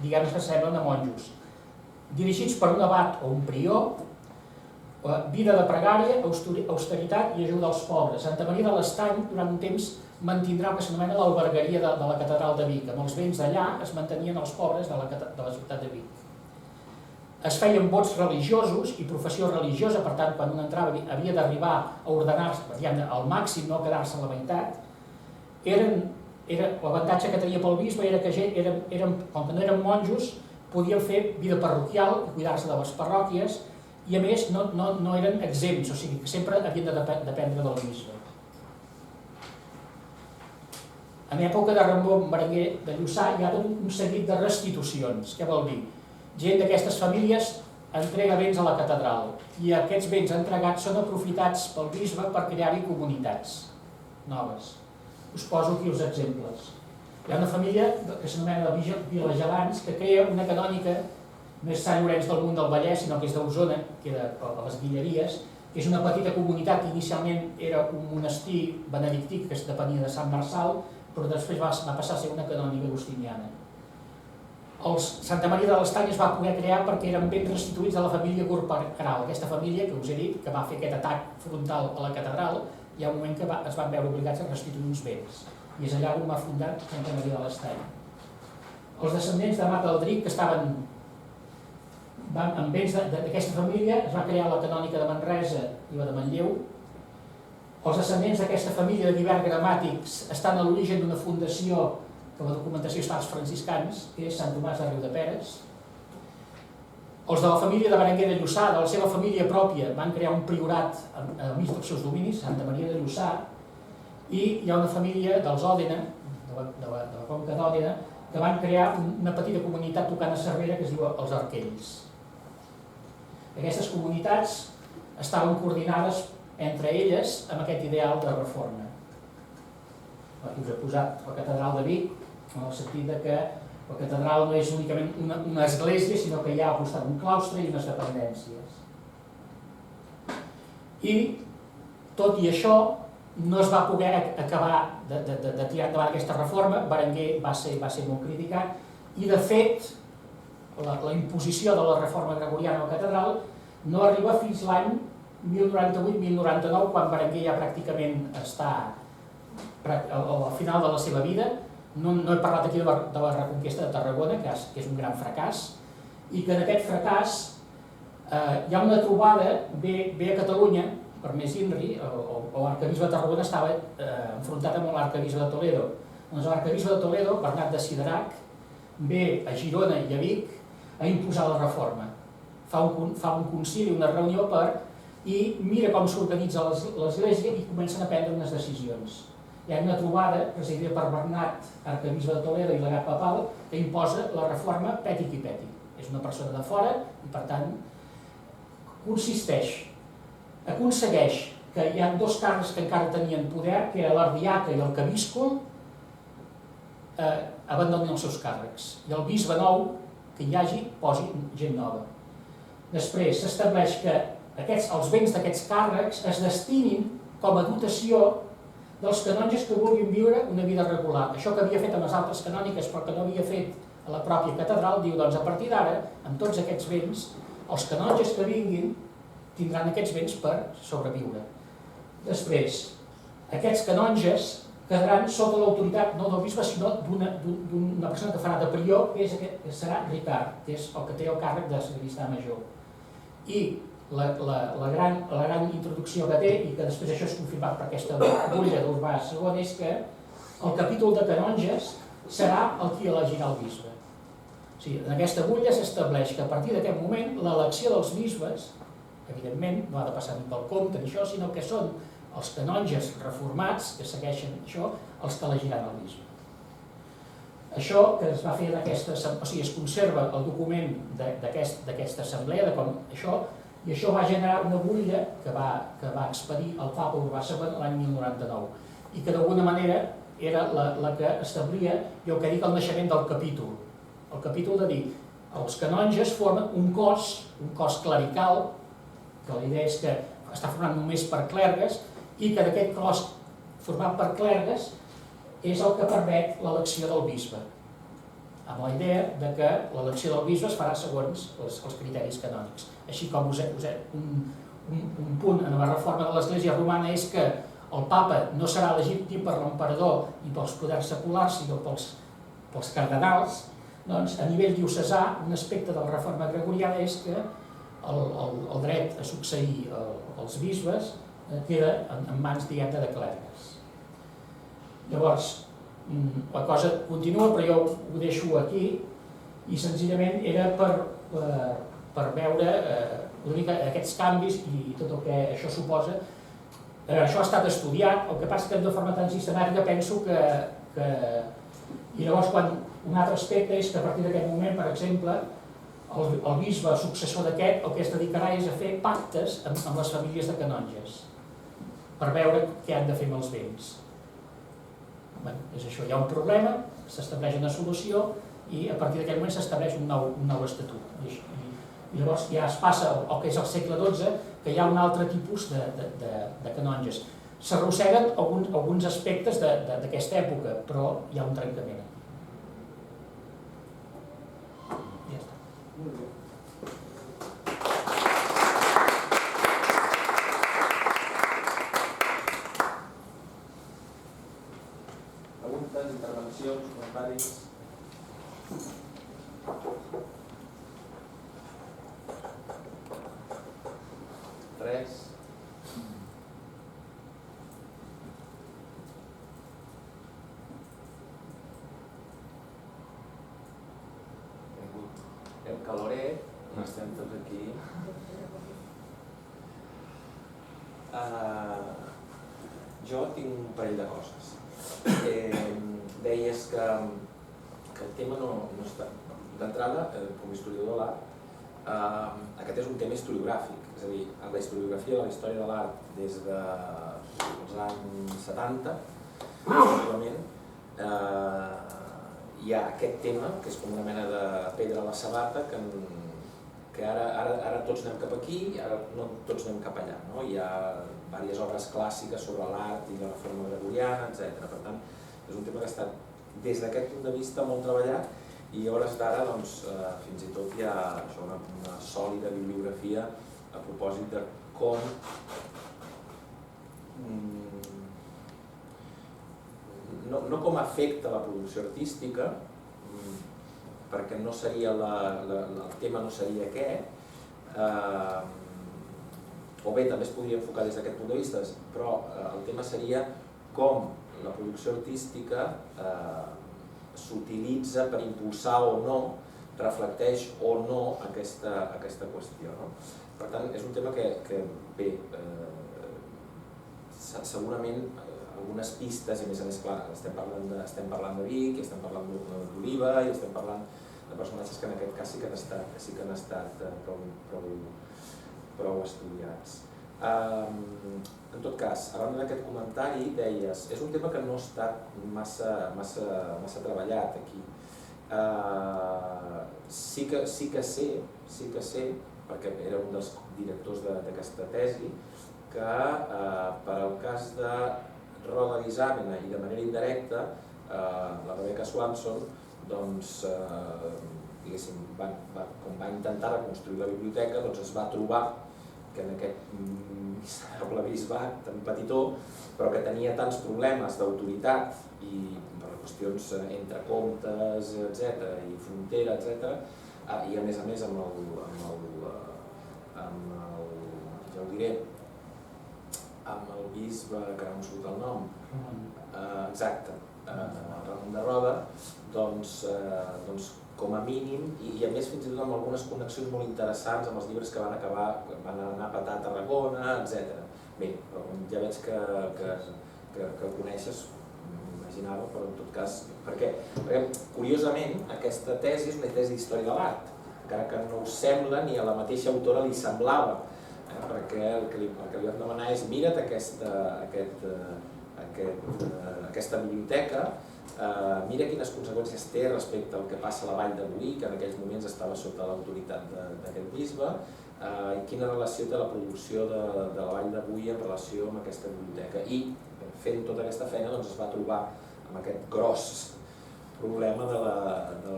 diguem que semblen a monjos. Dirigits per un abat o un prior, vida de pregària, austeritat i ajuda als pobres. Santa Maria de l'Estany, durant un temps, mantindrà el que s'anomena l'albergaria de la catedral de Vic. Amb els béns d'allà es mantenien els pobres de la ciutat de Vic. Es feien vots religiosos i professió religiosa, per tant, quan un entrava havia d'arribar a ordenar-se al màxim, no quedar-se a la meitat. L'avantatge que tenia pel bisbe era que, com que no eren monjos, podien fer vida parroquial i cuidar-se de les parròquies, i a més no eren exempts, o sigui que sempre havien de dependre del bisbe. En època de Ramon Berenguer de Lluçà hi ha tot un seguit de restitucions. Què vol dir? Gent d'aquestes famílies entrega béns a la catedral i aquests béns entregats són aprofitats pel bisbe per crear-hi comunitats noves. Us poso aquí els exemples. Hi ha una família que s'anomena Vilagelans que crea una canònica, no és Sant Llorenç del Munt del Vallès, sinó que és d'Osona, que era a les Guilleries, que és una petita comunitat que inicialment era un monestir benedictí que depenia de Sant Marçal, però després va passar a ser una canònica agustiniana. Santa Maria de l'Estany es va poder crear perquè eren béns restituïts de la família Gurparal, aquesta família que us he dit que va fer aquest atac frontal a la catedral. Hi ha un moment que es van veure obligats a restituir uns béns, i és allà on va fundar Santa Maria de l'Estany. Els descendents d'Amat Aldric, que estaven amb béns d'aquesta família, es va crear la canònica de Manresa i la de Manlleu. Els descendents d'aquesta família de divers gramàtics estan a l'origen d'una fundació que la documentació està als franciscans, que és Sant Tomàs de Riudeperes. Els de la família de Berenguer de Lluçà, de la seva família pròpia, van crear un priorat al mig dels seus dominis, Santa Maria de Lluçà, i hi ha una família dels Òdena, de la conca d'Òdena, que van crear una petita comunitat tocant a Cervera que es diu els Arquells. Aquestes comunitats estaven coordinades entre elles amb aquest ideal de reforma. Aquí us he posat la catedral de Vic, en el sentit que la catedral no és únicament una església, sinó que hi ha al costat un claustre i unes dependències. I, tot i això, no es va poder acabar de tirar endavant aquesta reforma. Berenguer va ser molt criticat i, de fet, la imposició de la reforma gregoriana a la catedral no arriba fins l'any 1098-1099, quan Berenguer ja pràcticament està al final de la seva vida. No he parlat aquí de la reconquesta de Tarragona, que és un gran fracàs, i que en aquest fracàs hi ha una trobada, ve a Catalunya, per més INRI, l'arquebisbe de Tarragona estava enfrontat amb l'arquebisbe de Toledo. Doncs l'arquebisbe de Toledo, Bernat de Siderac, ve a Girona i a Vic a imposar la reforma. Fa un concili, una reunió i mira com s'organitza l'Església i comencen a prendre unes decisions. Hi ha una trobada presidida per Bernat, arquebisbe de Toledo i legat papal, que imposa la reforma peti qui peti. És una persona de fora i, per tant, aconsegueix que hi ha dos càrrecs que encara tenien poder, que era l'ardiaca i el cabíscol, abandonin els seus càrrecs. I el bisbe nou, que hi hagi, posi gent nova. Després s'estableix que els béns d'aquests càrrecs es destinin com a dotació dels canonges que vulguin viure una vida regular. Això que havia fet amb les altres canòniques però que no havia fet a la pròpia catedral, diu, doncs a partir d'ara, amb tots aquests béns, els canonges que vinguin tindran aquests béns per sobreviure. Després, aquests canonges quedaran sota l'autoritat no del bisbe, sinó d'una persona que farà de prior, que serà Ricard, que és el que té el càrrec de sagristà major. I la gran introducció que té, i que després això és confirmat per aquesta butlla d'Urbà II, és que el capítol de canonges serà el qui elegirà el bisbe. O sigui, en aquesta butlla s'estableix que a partir d'aquest moment l'elecció dels bisbes, evidentment, no ha de passar ni pel comte ni això, sinó que són els canonges reformats, que segueixen això, els que elegiran el bisbe. Això que es va fer en aquesta... O sigui, es conserva el document d'aquesta assemblea, de com això, i això va generar una butlla que va expedir el papa Urbà II l'any 1099 i que d'alguna manera era la que establia, jo que dic, el naixement del capítol. El capítol de dir, els canonges formen un cos clerical, que la idea és que està format només per clergues i que d'aquest cos format per clergues és el que permet l'elecció del bisbe, amb la idea que l'elecció del bisbe es farà segons els criteris canònics. Així com un punt en la reforma de l'Església romana és que el papa no serà elegit ni per l'emperador ni pels poders seculars, sinó pels cardenals, doncs a nivell diocesà un aspecte de la reforma gregoriana és que el dret a succeir els bisbes queda en mans, diguem-ne, de clergues. Llavors, la cosa continua, però jo ho deixo aquí i senzillament era per veure aquests canvis i tot el que això suposa. Això ha estat estudiat, el que passa que de forma tan sistemàtica penso que... I llavors un altre aspecte és que a partir d'aquest moment, per exemple, el bisbe successor d'aquest el que es dedicarà és a fer pactes amb les famílies de canonges per veure què han de fer amb els béns. És això, hi ha un problema, s'estableix una solució i a partir d'aquell moment s'estableix un nou estatut. I llavors ja es passa al que és el segle XII, que hi ha un altre tipus de canonges. S'arrosseguen alguns aspectes d'aquesta època, però hi ha un trencament. Ja està. Molt bé. Preguntes, intervencions, comentaris? Res? El calorer estem tots aquí. Jo tinc un parell de coses. Deies que el tema no està... D'entrada, com a historiador de l'art, aquest és un tema historiogràfic. És a dir, en la historiografia de la història de l'art des dels anys 70, probablement, hi ha aquest tema, que és com una mena de pedra a la sabata, que ara tots anem cap aquí i ara no tots anem cap allà. Hi ha diverses obres clàssiques sobre l'art i la reforma gregoriana, etc. Per tant, és un tema que ha estat, des d'aquest punt de vista, molt treballat i a hores d'ara, fins i tot hi ha una sòlida bibliografia a propòsit de com no com afecta la producció artística, perquè no seria el tema no seria aquest, o bé també es podria enfocar des d'aquest punt de vista, però el tema seria com la producció artística s'utilitza per impulsar o no, reflecteix o no aquesta qüestió. Per tant, és un tema que bé, segurament algunes pistes, i a més, clar, estem parlant de Vic, estem parlant d'Oliva i estem parlant de personatges que en aquest cas sí que han estat prou estudiats. En tot cas, a banda d'aquest comentari, deies, és un tema que no ha estat massa treballat aquí. Sí que sé, perquè era un dels directors d'aquesta tesi, que per al cas de Roda d'Isàmena i de manera indirecta, la Rebecca Swanson, doncs, diguéssim, com va intentar reconstruir la biblioteca, doncs es va trobar que en aquest miserable bisbat tan petitó, però que tenia tants problemes d'autoritat i per qüestions entre comptes, etc., i frontera, etc., i a més amb ja ho diré, amb el bisbe, que ara no em surt el nom, exacte, Ramon de Roda, doncs com a mínim, i a més fins i tot amb algunes connexions molt interessants amb els llibres que van anar a petar a Tarragona, etc. Bé, ja veig que ho coneixes, m'imaginava, però en tot cas, perquè curiosament aquesta tesi és una tesi d'història de l'art, encara que no ho sembla ni a la mateixa autora li semblava, perquè el que li vam demanar és mira't aquesta biblioteca, mira quines conseqüències té respecte al que passa a la Vall de Boí, que en aquells moments estava sota l'autoritat d'aquest bisbe, i quina relació té la producció de la Vall de Boí en relació amb aquesta biblioteca. I fent tota aquesta feina es va trobar amb aquest gros problema de la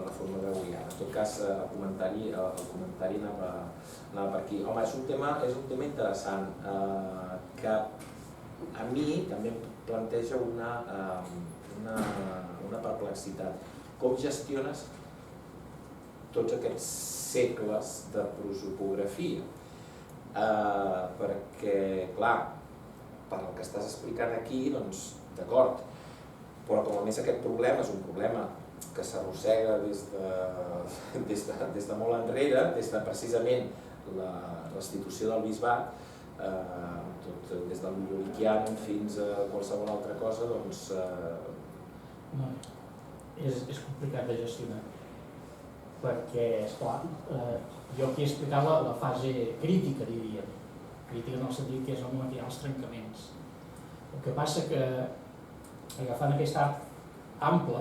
reforma gregoriana. En tot cas, el comentari anava per aquí. Home, és un tema interessant que a mi també em planteja una perplexitat. Com gestiones tots aquests segles de prosopografia? Perquè, clar, per el que estàs explicant aquí, doncs, d'acord, però com a més aquest problema és un problema que s'arrossega des de molt enrere, des de precisament la restitució del bisbat, des del Ludoviquian fins a qualsevol altra cosa, doncs... És complicat de gestionar, perquè, esclar, jo aquí explicava la fase crítica, diríem. Crítica en el sentit que és el moment que hi ha els trencaments. El que passa que, agafant aquest art ample,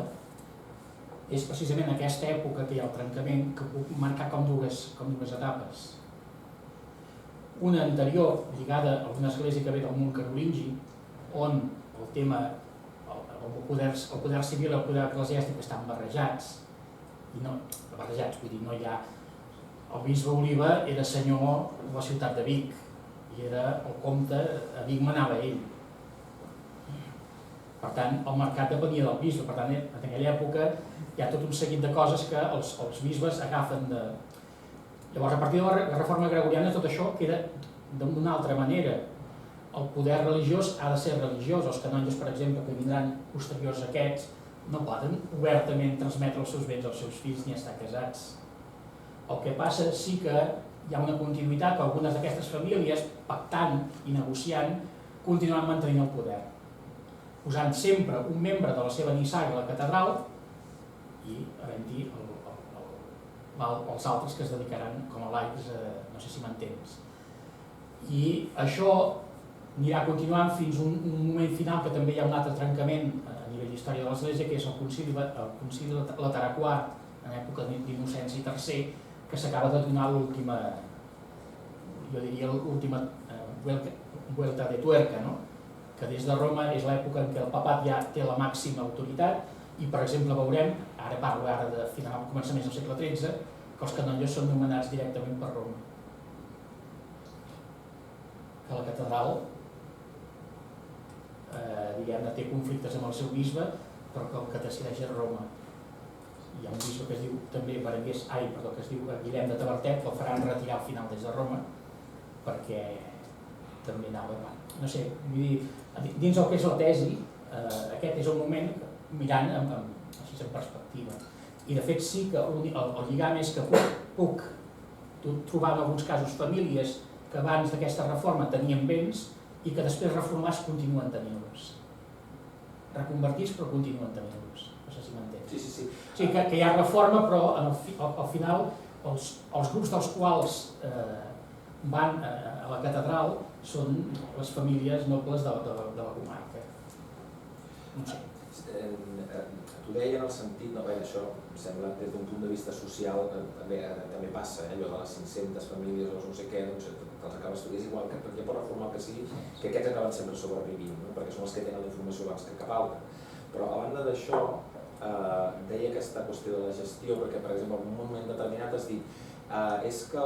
és precisament aquesta època que hi ha el trencament que puc marcar com dues etapes. Una anterior, lligada a una església que ve del món carolingi, on el tema, el poder civil i el poder eclesiàstic estan barrejats, i no barrejats, vull dir, no hi ha... El bisbe Oliva era senyor de la ciutat de Vic, i era el comte, a Vic manava ell. Per tant, el mercat depenia del bisbe, per tant, en aquella època hi ha tot un seguit de coses que els bisbes agafen de... Llavors, a partir de la reforma gregoriana, tot això queda d'una altra manera. El poder religiós ha de ser religiós. Els canonges, per exemple, que vindran posteriors a aquests, no poden obertament transmetre els seus béns als seus fills ni estar casats. El que passa sí que hi ha una continuïtat que algunes d'aquestes famílies, pactant i negociant, continuen mantenint el poder, posant sempre un membre de la seva nissaga a la catedral i havent-hi els altres que es dedicaran com a laics, no sé si m'entens. I això anirà continuant fins a un moment final que també hi ha un altre trencament a nivell d'història de l'Església, que és el Concili Laterà IV, en època d'Innocenci III, que s'acaba de donar l'última, jo diria l'última vuelta de tuerca, no? Que des de Roma és l'època en què el papat ja té la màxima autoritat i, per exemple, veurem, ara parlo de començaments del segle XIII, que els canonges són nomenats directament per Roma. Que la catedral diguem-ne té conflictes amb el seu bisbe, però que el que decideix és Roma. Hi ha un bisbe que es diu també que es diu Guillem de Tavertet, que el faran retirar al final des de Roma, perquè també anava, no sé, vull dir, dins el que és la tesi, aquest és el moment mirant així en perspectiva. I de fet sí que el lligam és que puc trobar en alguns casos famílies que abans d'aquesta reforma tenien béns i que després reformats continuen tenint-los. Reconvertits però continuen tenint-los. No sé si m'entens. Sí. O sigui que hi ha reforma però al final els grups dels quals van a la catedral són les famílies nobles de la comarca. No sé. T'ho deia en el sentit, això em sembla des d'un punt de vista social també passa, allò de les 500 famílies o no sé què, te'ls acabes és igual que per reformar el que sigui, que aquests acaben sempre sobrevivint, perquè són els que tenen la informació abans que cap altre. Però a banda d'això, deia aquesta qüestió de la gestió, perquè per exemple en un moment determinat has dit és que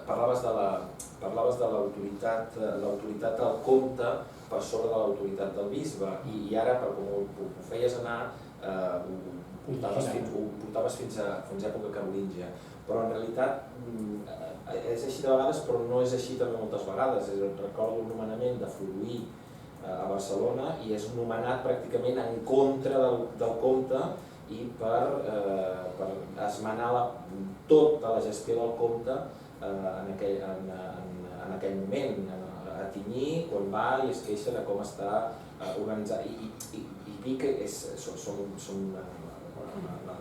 parlaves de l'autoritat del comte per sobre de l'autoritat del bisbe i ara, com ho feies anar, ho portaves fins a època carolíngia. Però en realitat és així de vegades, però no és així també moltes vegades. Recordo un nomenament de Florí a Barcelona i és nomenat pràcticament en contra del comte i per esmenar tota la gestió del comte en aquell moment, a Tinyí, quan va i es queixa de com està organitzat. I dir que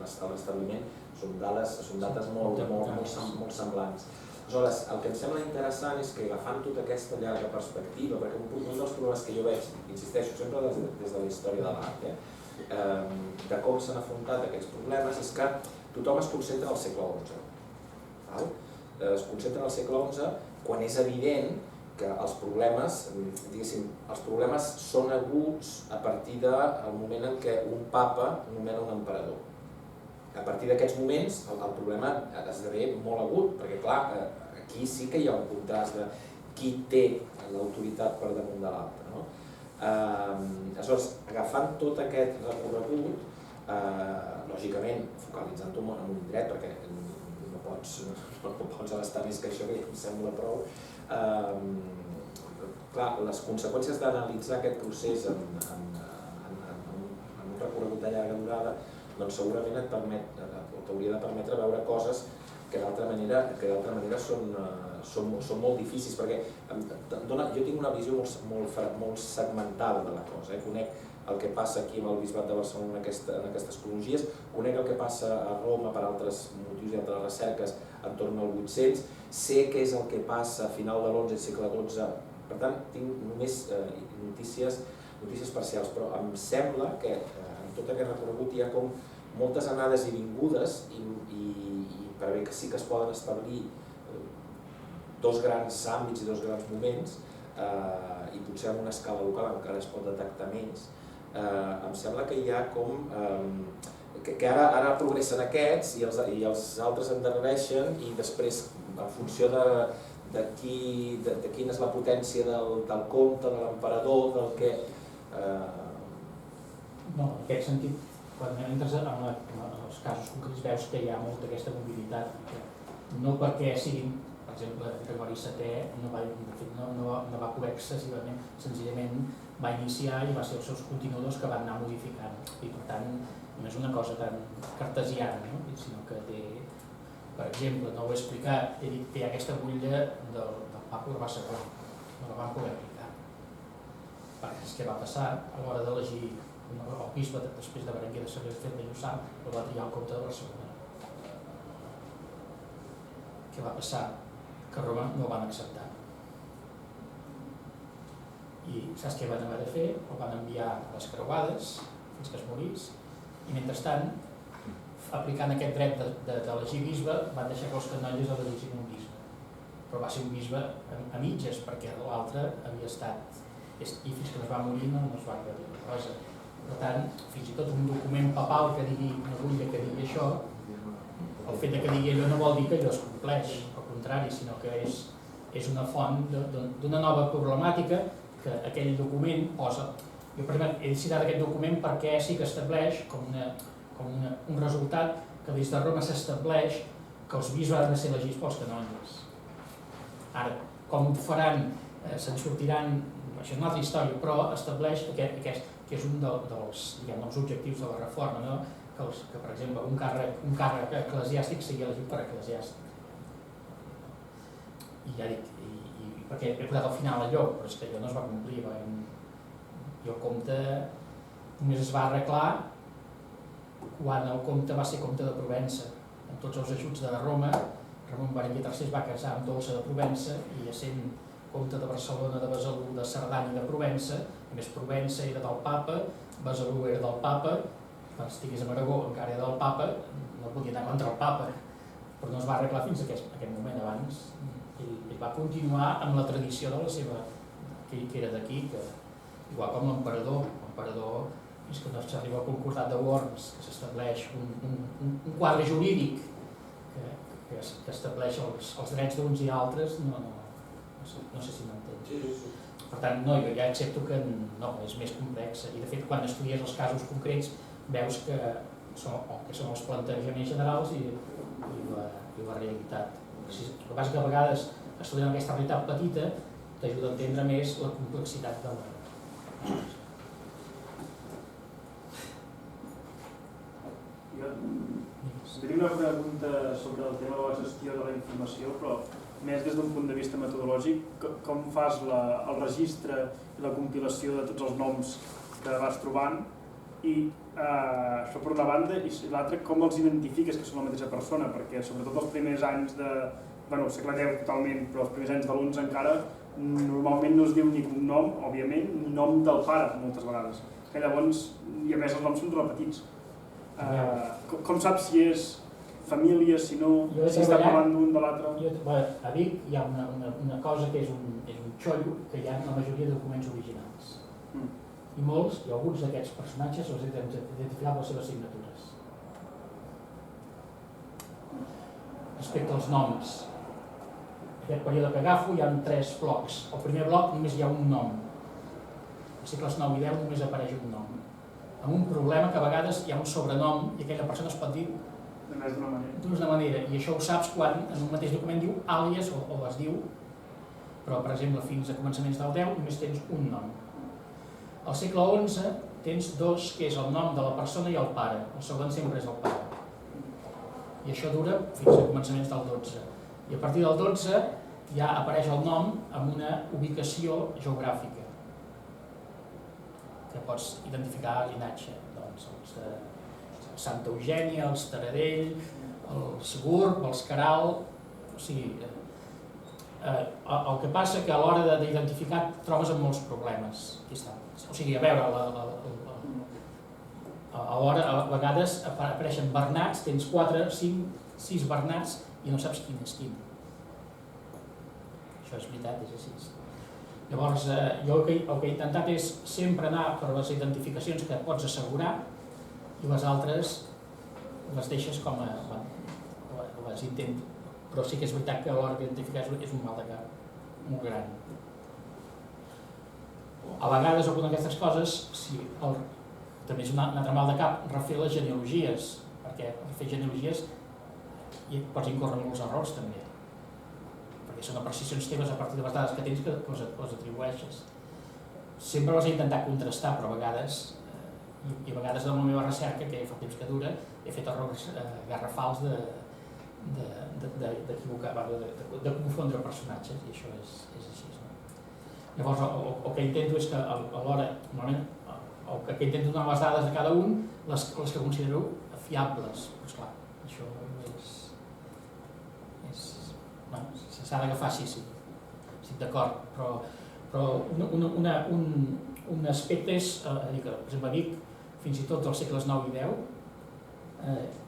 l'establiment són dates molt semblants. Aleshores, el que em sembla interessant és que agafant tota aquesta llarga perspectiva, perquè un dels problemes que jo veig, insisteixo, sempre des de la història de l'art, de com s'han afrontat aquests problemes, és que tothom es concentra al segle XI. Es concentra al segle XI quan és evident que els problemes són aguts a partir del moment en què un papa nomena un emperador. A partir d'aquests moments el problema esdevé molt agut, perquè clar, aquí sí que hi ha un contrast de qui té l'autoritat per damunt de l'altre. Aleshores, agafant tot aquest recorregut, lògicament focalitzant-ho en un dret, perquè no pots abastar més que això, que em sembla prou. Clar, les conseqüències d'analitzar aquest procés en un recorregut de llarga durada doncs segurament t'hauria de permetre veure coses que d'altra manera són molt difícils, perquè jo tinc una visió molt segmentada de la cosa. Conec el que passa aquí amb el Bisbat de Barcelona en aquestes cronologies, conec el que passa a Roma per altres motius i altres recerques entorn al 800, sé què és el que passa a final de l'11 i segle XII, per tant tinc només notícies parcials, però em sembla que en tot aquest recorregut hi ha com moltes anades i vingudes i per bé que sí que es poden establir dos grans àmbits i dos grans moments i potser en una escala local encara es pot detectar menys, em sembla que hi ha com que ara progressen aquests i els altres endarrereixen i després en funció de quina és la potència del comte, de l'emperador, del que... No, en aquest sentit, quan entres en els casos concrets veus que hi ha molta aquesta mobilitat, no perquè siguin, per exemple, Gregori VII no va poder excessivament, senzillament va iniciar i va ser els seus continuadors que van anar modificant. I per tant, no és una cosa tan cartesiana, no? Sinó que té, per exemple, no ho he explicat, he dit que hi ha aquesta butlla del Papa Urbà II, no la van poder aplicar. Perquè és què va passar a l'hora d'elegir el bisbe després de Berenguer de Saber-Fer de Lluçà, el va triar el comte de Barcelona. Què va passar? Que a Roma no el van acceptar. I saps què van haver de fer? El van enviar a les creuades fins que es morís i mentrestant, aplicant aquest dret d'elegir bisbe, van deixar que els canonges elegissin un bisbe. Però va ser un bisbe a mitges perquè l'altre havia estat i fins que no es va morir no es va aclarir la cosa. Per tant, fins i tot un document papal que digui una butlla que digui això, el fet que digui allò no vol dir que allò es compleix, al contrari, sinó que és una font d'una nova problemàtica que aquell document posa. Jo, per exemple, he citat aquest document perquè sí que estableix com un resultat que des de Roma s'estableix que els bisbes han de ser elegits pels canonges. Ara, com ho faran, se'n sortiran, això és una altra història, però estableix que és un dels objectius de la reforma, no? Que per exemple, un càrrec eclesiàstic sigui elegit per eclesiàstic. I ja dic, perquè he posat al final allò, però és que allò no es va complir. I el comte només es va arreglar quan el comte va ser comte de Provença. Amb tots els ajuts de Roma, Ramon Berenguer III es va casar amb Dolça de Provença i essent comte de Barcelona, de Besalú, de Cerdanya i de Provença, a més Provença era del papa, Besalú era del papa, quan estigués a Aragó encara era del papa, no podia anar contra el papa, però no es va arreglar fins a aquest moment. Abans ell va continuar amb la tradició de la seva, que era d'aquí, igual com l'emperador, és que no s'arriba al concordat de Worms, que s'estableix un quadre jurídic que estableix els drets d'uns i altres, no sé si m'entens. Per tant, no, jo ja accepto que no, és més complex, i de fet quan estudies els casos concrets veus que són els plantejaments generals i la realitat. El que passa que a vegades estudiant aquesta realitat petita t'ajuda a entendre més la complexitat de la... Tenim una pregunta sobre el tema de la gestió de la informació, però més des d'un punt de vista metodològic. Com fas el registre i la compilació de tots els noms que vas trobant? I això per una banda, i l'altra, com els identifiques que són la mateixa persona? Perquè sobretot els primers anys segle X totalment, però els primers anys de l'11 encara, normalment no es diu ni cognom, òbviament, ni nom del pare, moltes vegades. Que llavors, i a més els noms són repetits. Com saps si és família, si no, si està parlant d'un de l'altre? A Vic hi ha una cosa que és un xollo que hi ha en la majoria de documents originals. I molts, i alguns d'aquests personatges els identificaven les seves signatures. Respecte als noms, aquest període que agafo hi ha 3 blocs. Al primer bloc només hi ha un nom. Als segles IX i X només apareix un nom. Amb un problema que a vegades hi ha un sobrenom i aquella persona es pot dir d'una manera. I això ho saps quan en un mateix document diu àlies o es diu, però per exemple fins a començaments del X només tens un nom. Al segle XI tens 2, que és el nom de la persona i el pare. El segon sempre és el pare. I això dura fins a començaments del XII. I a partir del XII ja apareix el nom amb una ubicació geogràfica que pots identificar linatge. Doncs els de Santa Eugènia, els Taradell, els Gurb, els Caral... O sigui, el que passa que a l'hora d'identificar et trobes amb molts problemes. Aquí està. O sigui, a veure, a vegades apareixen Bernats, tens 4, 5, 6 Bernats i no saps quin és quin. Això és veritat, és així. Llavors, jo el que he intentat és sempre anar per les identificacions que pots assegurar i les altres les deixes com a... les intento. Però sí que és veritat que a l'hora d'identificar és un mal de cap molt gran. A vegades alguna d'aquestes coses, també és un altre mal de cap, refer les genealogies, perquè refer genealogies i pots incórrer molts errors també. Per són apreciacions teves a partir de les dades que tens que les atribueixes. Sempre les he intentat contrastar, però a vegades, i a vegades en la meva recerca, que fa temps que dura, he fet errors garrafals d'equivocar, de confondre personatges, i això és així. Llavors, el que intento és que alhora, normalment, el que intento donar les dades de cada un, les que considero fiables. Però esclar, això s'ha d'agafar, sí, estic d'acord, però un aspecte és, que, per exemple, a Vic, fins i tot dels segles IX i X,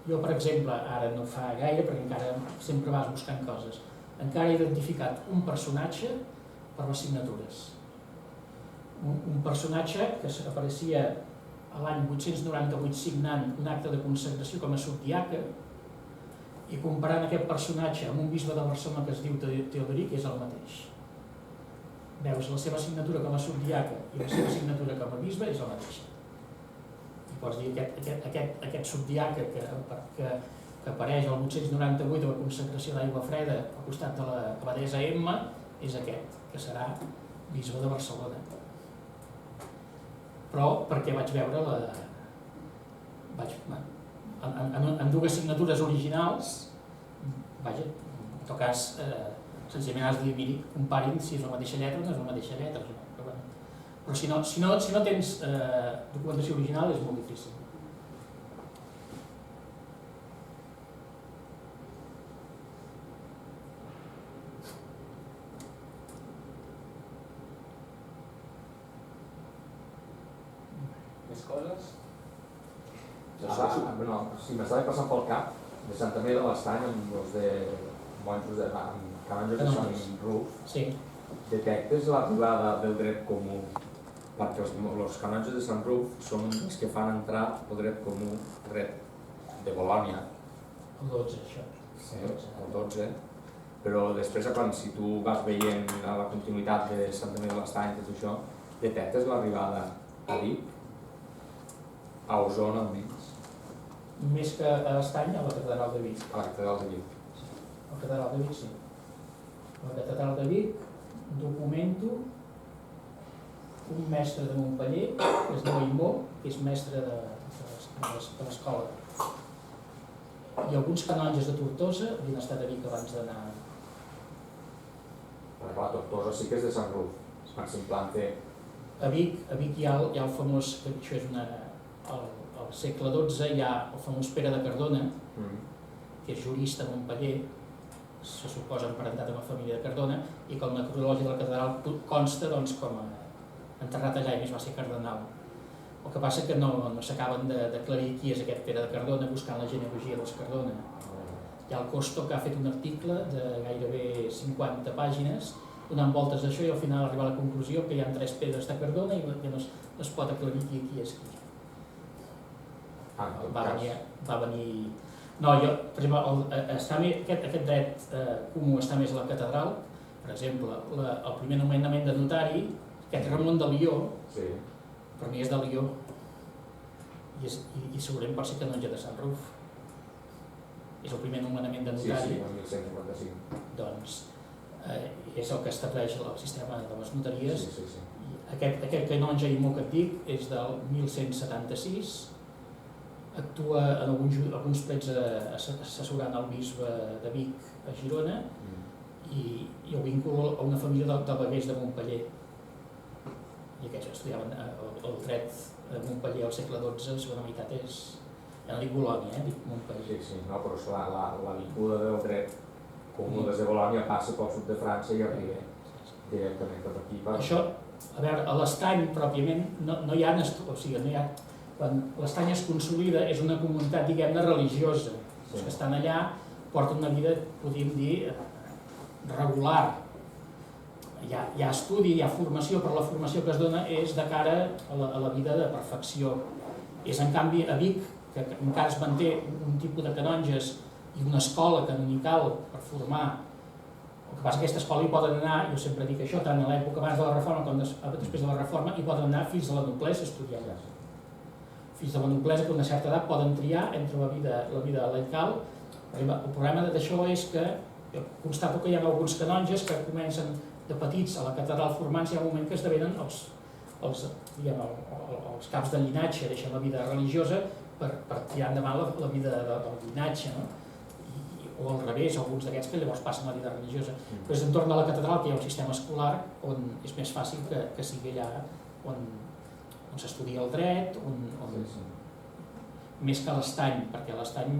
jo, per exemple, ara no fa gaire, perquè encara sempre vas buscant coses, encara he identificat un personatge per les signatures. Un personatge que apareixia a l'any 898 signant un acte de consagració com a subdiaca, i comparant aquest personatge amb un bisbe de Barcelona que es diu Teodoric, és el mateix. Veus la seva signatura com a subdiaca i la seva signatura com a bisbe és el mateix. I pots dir que aquest subdiaca que apareix al 898 a la consagració d'Aigua Freda al costat de l'abadessa Emma és aquest, que serà bisbe de Barcelona. Però perquè vaig veure en dues signatures originals, vaja, en tot cas, senzillament has de dir, miri, comparin si és la mateixa lletra o no és la mateixa lletra. Però si no tens documentació original és molt difícil. Més coses? Si m'estava passant pel cap, de Sant Andreu de l'Estany, amb els de monjos de canonges de Sant Ruf, detectes l'arribada del dret comú, perquè els canonges de Sant Ruf són els que fan entrar el dret comú de Bolònia. El 12, això. Sí, el 12. Però després, si tu vas veient la continuïtat de Sant Andreu de l'Estany, tot això, detectes l'arribada a Vic, a Osona almenys. Més que a l'Estany, a la catedral de Vic. A la catedral de Vic. A la catedral de Vic, sí. A la catedral de Vic documento un mestre de Montpeller, que es diu Aimó, que és mestre de l'escola. I alguns canonges de Tortosa havien estat a Vic abans d'anar. Perquè la Tortosa sí que és de Sant Ruf, quan s'implanta. A Vic hi ha el famós, això és al segle XII, hi ha el famós Pere de Cardona, que és jurista a Montpeller, se suposa emparentat amb la família de Cardona, i que el necrològic de la catedral consta com a enterrat allà i més va ser cardenal. El que passa que no s'acaben d'aclarir qui és aquest Pere de Cardona buscant la genealogia dels Cardona. Hi ha el Costo, que ha fet un article de gairebé 50 pàgines donant voltes d'això i al final arriba a la conclusió que hi ha 3 Pedres de Cardona i que no es pot aclarir qui és qui. Va venir... No, per exemple, aquest dret comú està més a la catedral. Per exemple, el primer nomenament de notari, aquest Ramon de Lió, per mi és de Lió, i segurament pot ser canonge de Sant Ruf. És el primer nomenament de notari. Sí, el 1155. Doncs és el que estableix el sistema de les notaries. Sí. Aquest canonge Aimó que et dic és del 1176, actua en alguns plets assessorant el bisbe de Vic a Girona i el vinculo a una família de veguers de Montpeller. I aquests estudiaven el dret de Montpeller al segle XII, la segona meitat és... Ja no dic Bolònia, dic Montpeller. Sí, no, però és la vinguda del dret comú des de Bolònia passa pel sud de França i arriba directament cap aquí. Això, a veure, a l'Estany pròpiament no hi ha... O sigui, no hi ha... Quan l'Estany es consolida és una comunitat, diguem-ne, religiosa. Els que estan allà porten una vida, podríem dir, regular. Hi ha estudi, hi ha formació, però la formació que es dona és de cara a la vida de perfecció. És, en canvi, a Vic, que encara es manté un tipus de canonges i una escola canonical per formar. El que passa que aquesta escola hi poden anar, jo sempre dic això, tant a l'època abans de la Reforma com després de la Reforma, hi poden anar fins a la noblesa a estudiar allà. Fins a la noblesa, que a una certa edat poden triar entre la vida laical. El problema d'això és que Jo constato que hi ha alguns canonges que comencen de petits a la catedral formant-se, hi ha un moment que esdevenen els caps del llinatge, deixen la vida religiosa per tirar endavant la vida del llinatge, no? O al revés, alguns d'aquests que llavors passen la vida religiosa. Però és entorn de la catedral que hi ha un sistema escolar on és més fàcil que sigui allà on s'estudia el dret, més que a l'Estany, perquè a l'Estany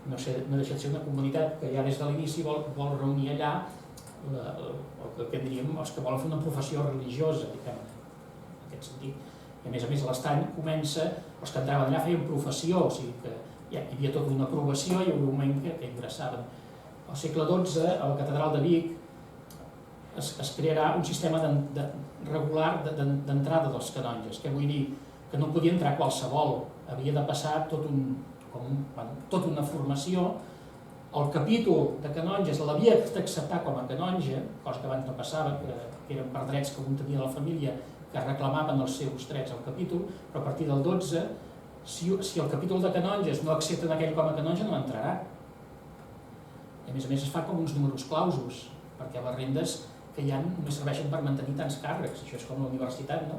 no deixa de ser una comunitat que ja des de l'inici vol reunir allà el que diríem els que volen fer una professió religiosa, en aquest sentit. I a més, l'Estany comença, els que entraven allà feien professió, o sigui que hi havia tota una aprovació i hi havia un moment que ingressaven. Al segle XII, a la catedral de Vic, es crearà un sistema regular d'entrada dels canonges, que vull dir que no podia entrar qualsevol, havia de passar tota una formació. El capítol de canonges l'havia d'acceptar com a canonge, cosa que abans no passava, que eren per drets que un tenia de la família, que reclamaven els seus drets al capítol, però a partir del 12, si el capítol de canonges no accepten aquell com a canonge, no entrarà. I a més es fa com uns números clausos, perquè les rendes que hi ha només serveixen per mantenir tants càrrecs, això és com la universitat, no?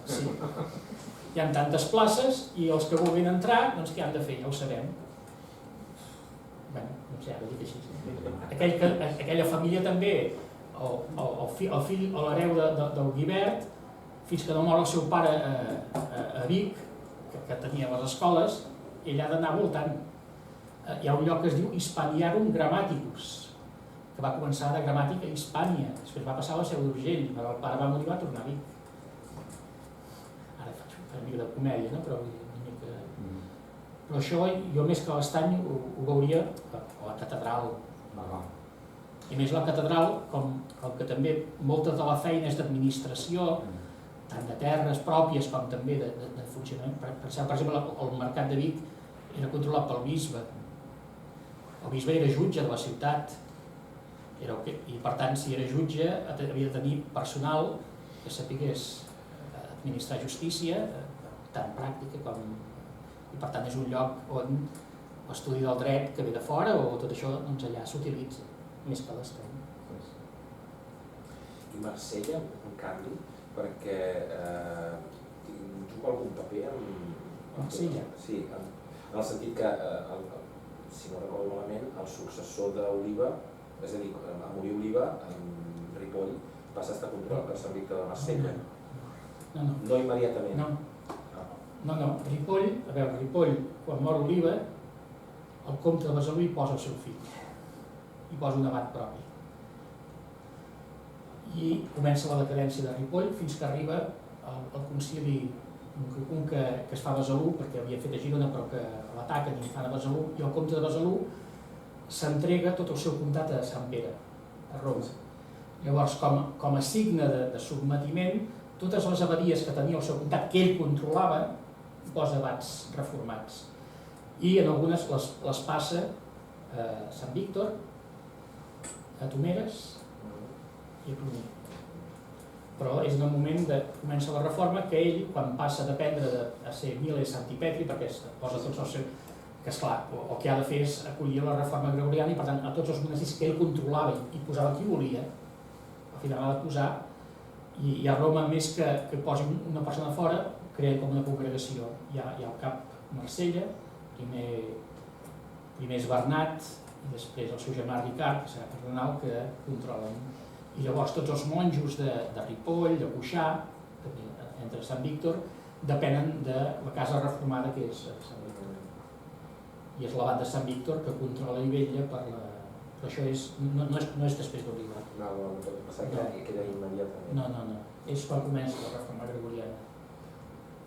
Sí. Hi ha tantes places i els que vulguin entrar, doncs què han de fer? Ja ho sabem. Bé, no sé, ara dic així. Aquella família també, el fill o l'hereu del Guibert, fins que no mor el seu pare a Vic, que tenia les escoles, ell ha d'anar voltant. Hi ha un lloc que es diu Hispaniarum Grammaticus, que va començar de gramàtica a Hispània, després va passar a la Seu d'Urgell, el pare va morir i va tornar a Vic. Ara faig una mica de comèdia, no? Però això jo més que a l'Estany ho veuria a la catedral. I més la catedral, com que també molta de la feina és d'administració, tant de terres pròpies com també de funcionament. Per exemple, el mercat de Vic era controlat pel bisbe. El bisbe era jutge de la ciutat i per tant, si era jutge, havia de tenir personal que sapigués administrar justícia, tant pràctica com... I per tant és un lloc on l'estudi del dret que ve de fora o tot això allà s'utilitza, més que l'Estany. I Marsella, en canvi, perquè juga algun paper en... Marsella? Sí, en el sentit que, si no recordo malament, el successor d'Oliva, és a dir, a morir Oliva, en Ripoll, passa a estar controlat per Sant Víctor de Marsella. No immediatament. No, Ripoll, quan mor Oliva, el comte de Besalú hi posa el seu fill, hi posa un abat propi. I comença la decadència de Ripoll fins que arriba al concili, un que es fa a Besalú, perquè havia fet a Girona però que l'ataquen i fan a Besalú, i el comte de Besalú s'entrega tot el seu comtat a Sant Pere, a Roma. Llavors, com a signe de sotmetiment, totes les abadies que tenia el seu comtat, que ell controlava, posa abats reformats. I en algunes les passa a Sant Víctor, a Tomeres i a Cluny. Però és en el moment que comença la reforma que ell, quan passa a dependre a ser Miles Santipetri, perquè posa tots els seus... que esclar, el que ha de fer és acollir la reforma gregoriana i per tant a tots els monestirs que ell controlava i posava qui volia, al final ha de posar, i a Roma més que posi una persona fora, creen com una congregació. Hi ha el cap Marsella, primer és Bernat i després el seu germà Ricard, que serà cardenal, que controlen. I llavors tots els monjos de Ripoll, de Cuixà, entre Sant Víctor, depenen de la casa reformada que és Sant Víctor. I és l'abat de Sant Víctor que controla i vetlla per la... Però això no és després d'Oliva. No, pensava que queda immediatament. No. És quan comença la reforma gregoriana.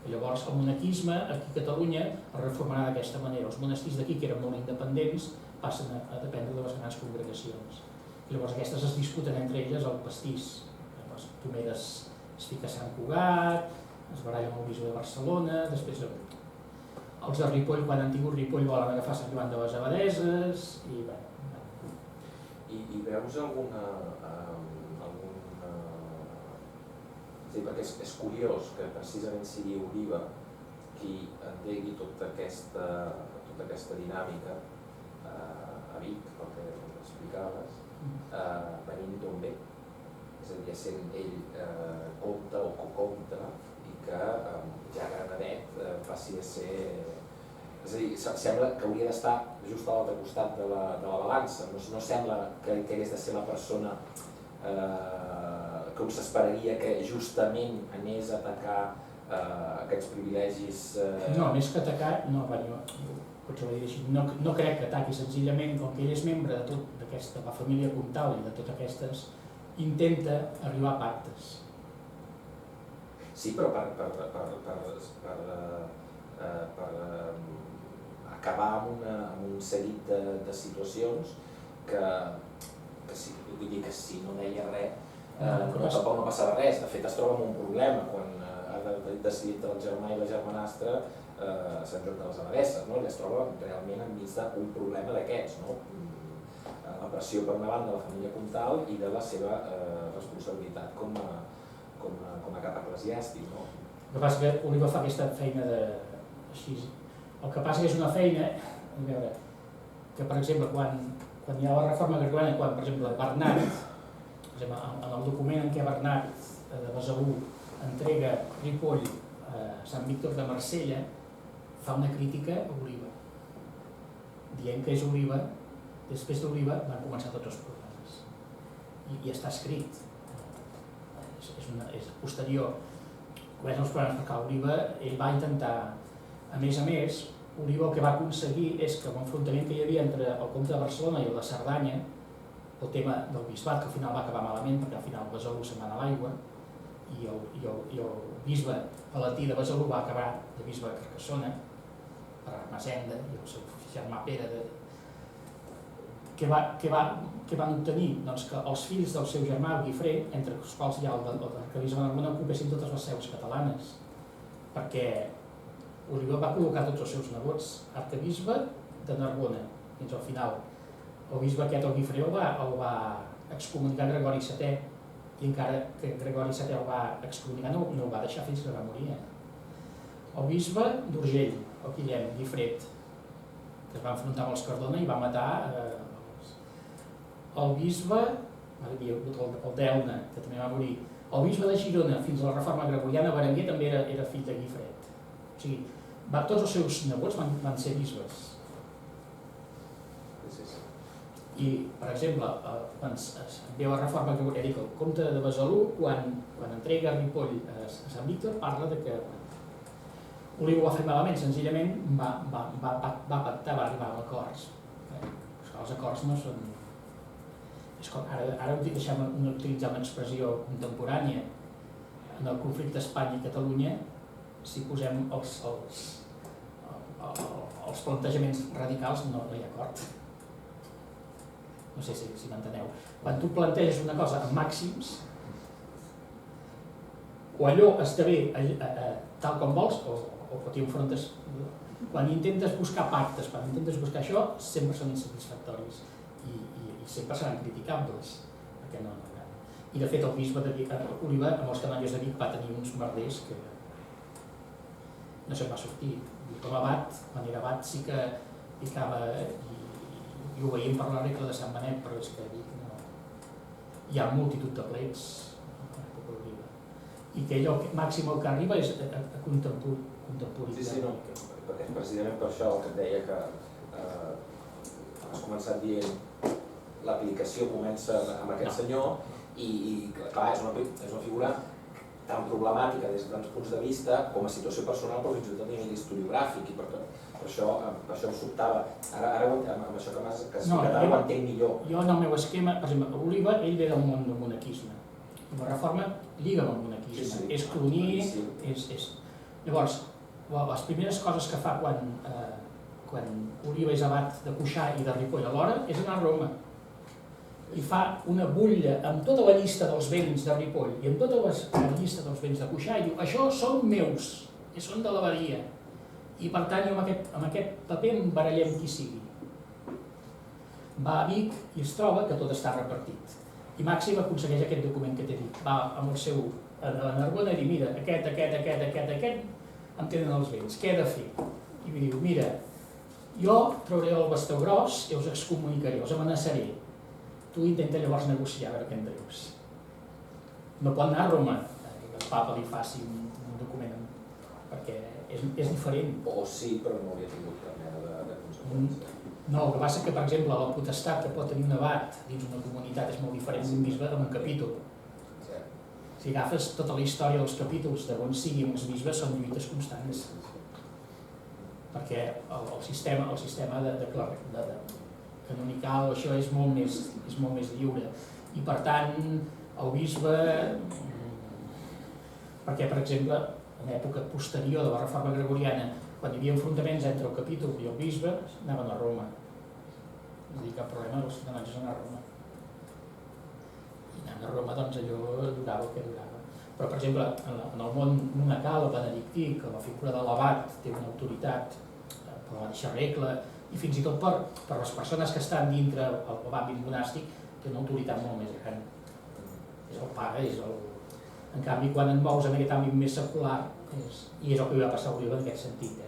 Llavors el monaquisme aquí a Catalunya es reformarà d'aquesta manera. Els monestirs d'aquí, que eren molt independents, passen a dependre de les grans congregacions. I llavors aquestes es disputen entre elles el pastís. Les Tomeres es fica a Sant Cugat, es baralla amb el bisbe de Barcelona, després els de Ripoll, quan han tingut Ripoll, volen agafar Sant Joan de les Abadeses i bé. I veus alguna... Sí, perquè és curiós que precisament sigui Oliva qui endegui tota aquesta dinàmica a Vic, pel que explicaves, venint d'on ve. És a dir, essent ell comte o cocomte, i que ja granadet passi a ser... És a dir, sembla que hauria d'estar just a l'altre costat de la balança, no sembla que hagués de ser la persona com s'esperaria que justament anés a atacar aquests privilegis... No, més que atacar, no, potser ho diré així, no crec que ataqui, senzillament, com que ell és membre de tota la família comtal i de totes aquestes, intenta arribar a pactes. Sí, però per acabar amb un seguit de situacions que si no deia res, tampoc no passava res. De fet, es troba amb un problema quan ha decidit el germà i la germanastra s'enjunten les abadesses, i es troba realment enmig d'un problema d'aquests, la pressió per una banda de la família comtal i de la seva responsabilitat com a cap eclesiàstic. El que passa que Oliba fa aquesta feina així. El que passa que és una feina, a veure, que per exemple quan hi ha la reforma gregoriana, quan per exemple Bernat, en el document en què Bernat de Besalú entrega Ripoll a Sant Víctor de Marsella, fa una crítica a Oliba, dient que és Oliba, després d'Oliba van començar tots els problemes. I està escrit, és posterior. Comencen els problemes perquè Oliba, ell va intentar, a més, Oliba el que va aconseguir és que l'enfrontament que hi havia entre el comte de Barcelona i el de Cerdanya, el tema del bisbat, que al final va acabar malament perquè al final Besalú se'n va anar a l'aigua, i el bisbe palatí de Besalú va acabar de bisbe de Carcassona per Ermessenda i el seu germà Pere. Què van obtenir? Doncs que els fills del seu germà Guifré, entre els quals hi ha l'arquebisbe de Narbona, ocupessin totes les seus catalanes, perquè Oliba va col·locar tots els seus nebots arquebisbe de Narbona fins al final. El bisbe aquest, el Guifré, el va excomunicar Gregori VII, i encara que Gregori VII el va excomunicar no el va deixar fins que va morir. El bisbe d'Urgell, el Guillem Guifret, que es va enfrontar amb els Cardona i va matar el bisbe, el d'Elna, que també va morir, el bisbe de Girona fins a la reforma gregoriana, Berenguer també era fill de Guifret. O sigui, tots els seus nebots van ser bisbes. I, per exemple, quan es veu la reforma gregoriana, el comte de Besalú, quan entrega Ripoll a Sant Víctor, parla de que Oliba ho va fer malament, senzillament va pactar, va arribar a acords. Els acords no són... Ara deixem utilitzar una expressió contemporània. En el conflicte Espanya i Catalunya, si posem els plantejaments radicals, no hi ha acord. No sé si m'enteneu. Quan tu planteges una cosa amb màxims, o allò esdevé tal com vols, o t'hi enfrontes. Quan intentes buscar pactes, quan intentes buscar això, sempre són insatisfactoris i sempre seran criticables, perquè no agrada. I de fet el bisbe d'Oliva, amb els canonges de Vic, va tenir uns merders que no se'n va sortir. Com a abat, quan era abat, sí que picava i ho veiem per la regla de Sant Benet, però és que hi ha multitud de plecs i que allò màxim el que arriba és a contemporitzar. Sí, no, perquè precisament per això que et deia que has començat dient l'aplicació comença amb aquest senyor i clar, és una figura tan problemàtica des de tants punts de vista com a situació personal, però fins i tot a nivell historiogràfic, i per això em sobtava. Ara amb això que m'has explicat, ara ho entenc millor. Jo en el meu esquema, per exemple, Oliva, ell ve del món del monaquisme, i la reforma lliga amb el monaquisme, és colonier, Llavors, les primeres coses que fa quan Oliva és abat de Cuixà i de Ripoll alhora és anar a Roma. I fa una butlla amb tota la llista dels béns de Ripoll i amb tota la llista dels béns de Cuixà i diu, això són meus, són de l'abadia, i per tant jo amb aquest paper em barallem qui sigui. Va a Vic i es troba que tot està repartit. I Màxim aconsegueix aquest document que t'he dit. Va amb el seu a Narbona i diu, mira, aquest, em tenen els béns, què he de fer? I diu, mira, Jo trauré el bastó gros i us excomunicaré, us amenaçaré. Tu intenta llavors negociar, a veure què en dius. No pot anar a Roma, que el papa li faci un document, perquè és diferent. O sí, però no hauria tingut cap mena de conseqüència. No, el que passa que, per exemple, la potestat que pot tenir un abat dins una comunitat és molt diferent d'un bisbe amb un capítol. Si agafes tota la història dels capítols de on sigui uns bisbes, són lluites constants. Perquè el sistema de canonical, això és molt més lliure. I per tant, el bisbe, perquè per exemple, en època posterior de la reforma gregoriana, quan hi havia enfrontaments entre el capítol i el bisbe, anaven a Roma. No hi ha cap problema, els ciutadans anaven a Roma. I anant a Roma, doncs allò durava el que durava. Però, per exemple, en el món monacal o benedictí, que la figura de l'abat té una autoritat per la deixar regla, i fins i tot per les persones que estan dintre l'àmbit monàstic, té una autoritat molt més gran. És el pare, és el... En canvi, quan et mous en aquest àmbit més secular, i és el que va passar a Oliva en aquest sentit.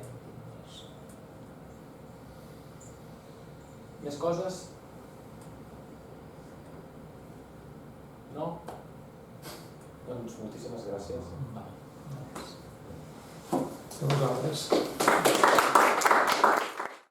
Més coses? No? Doncs moltíssimes gràcies. A vosaltres.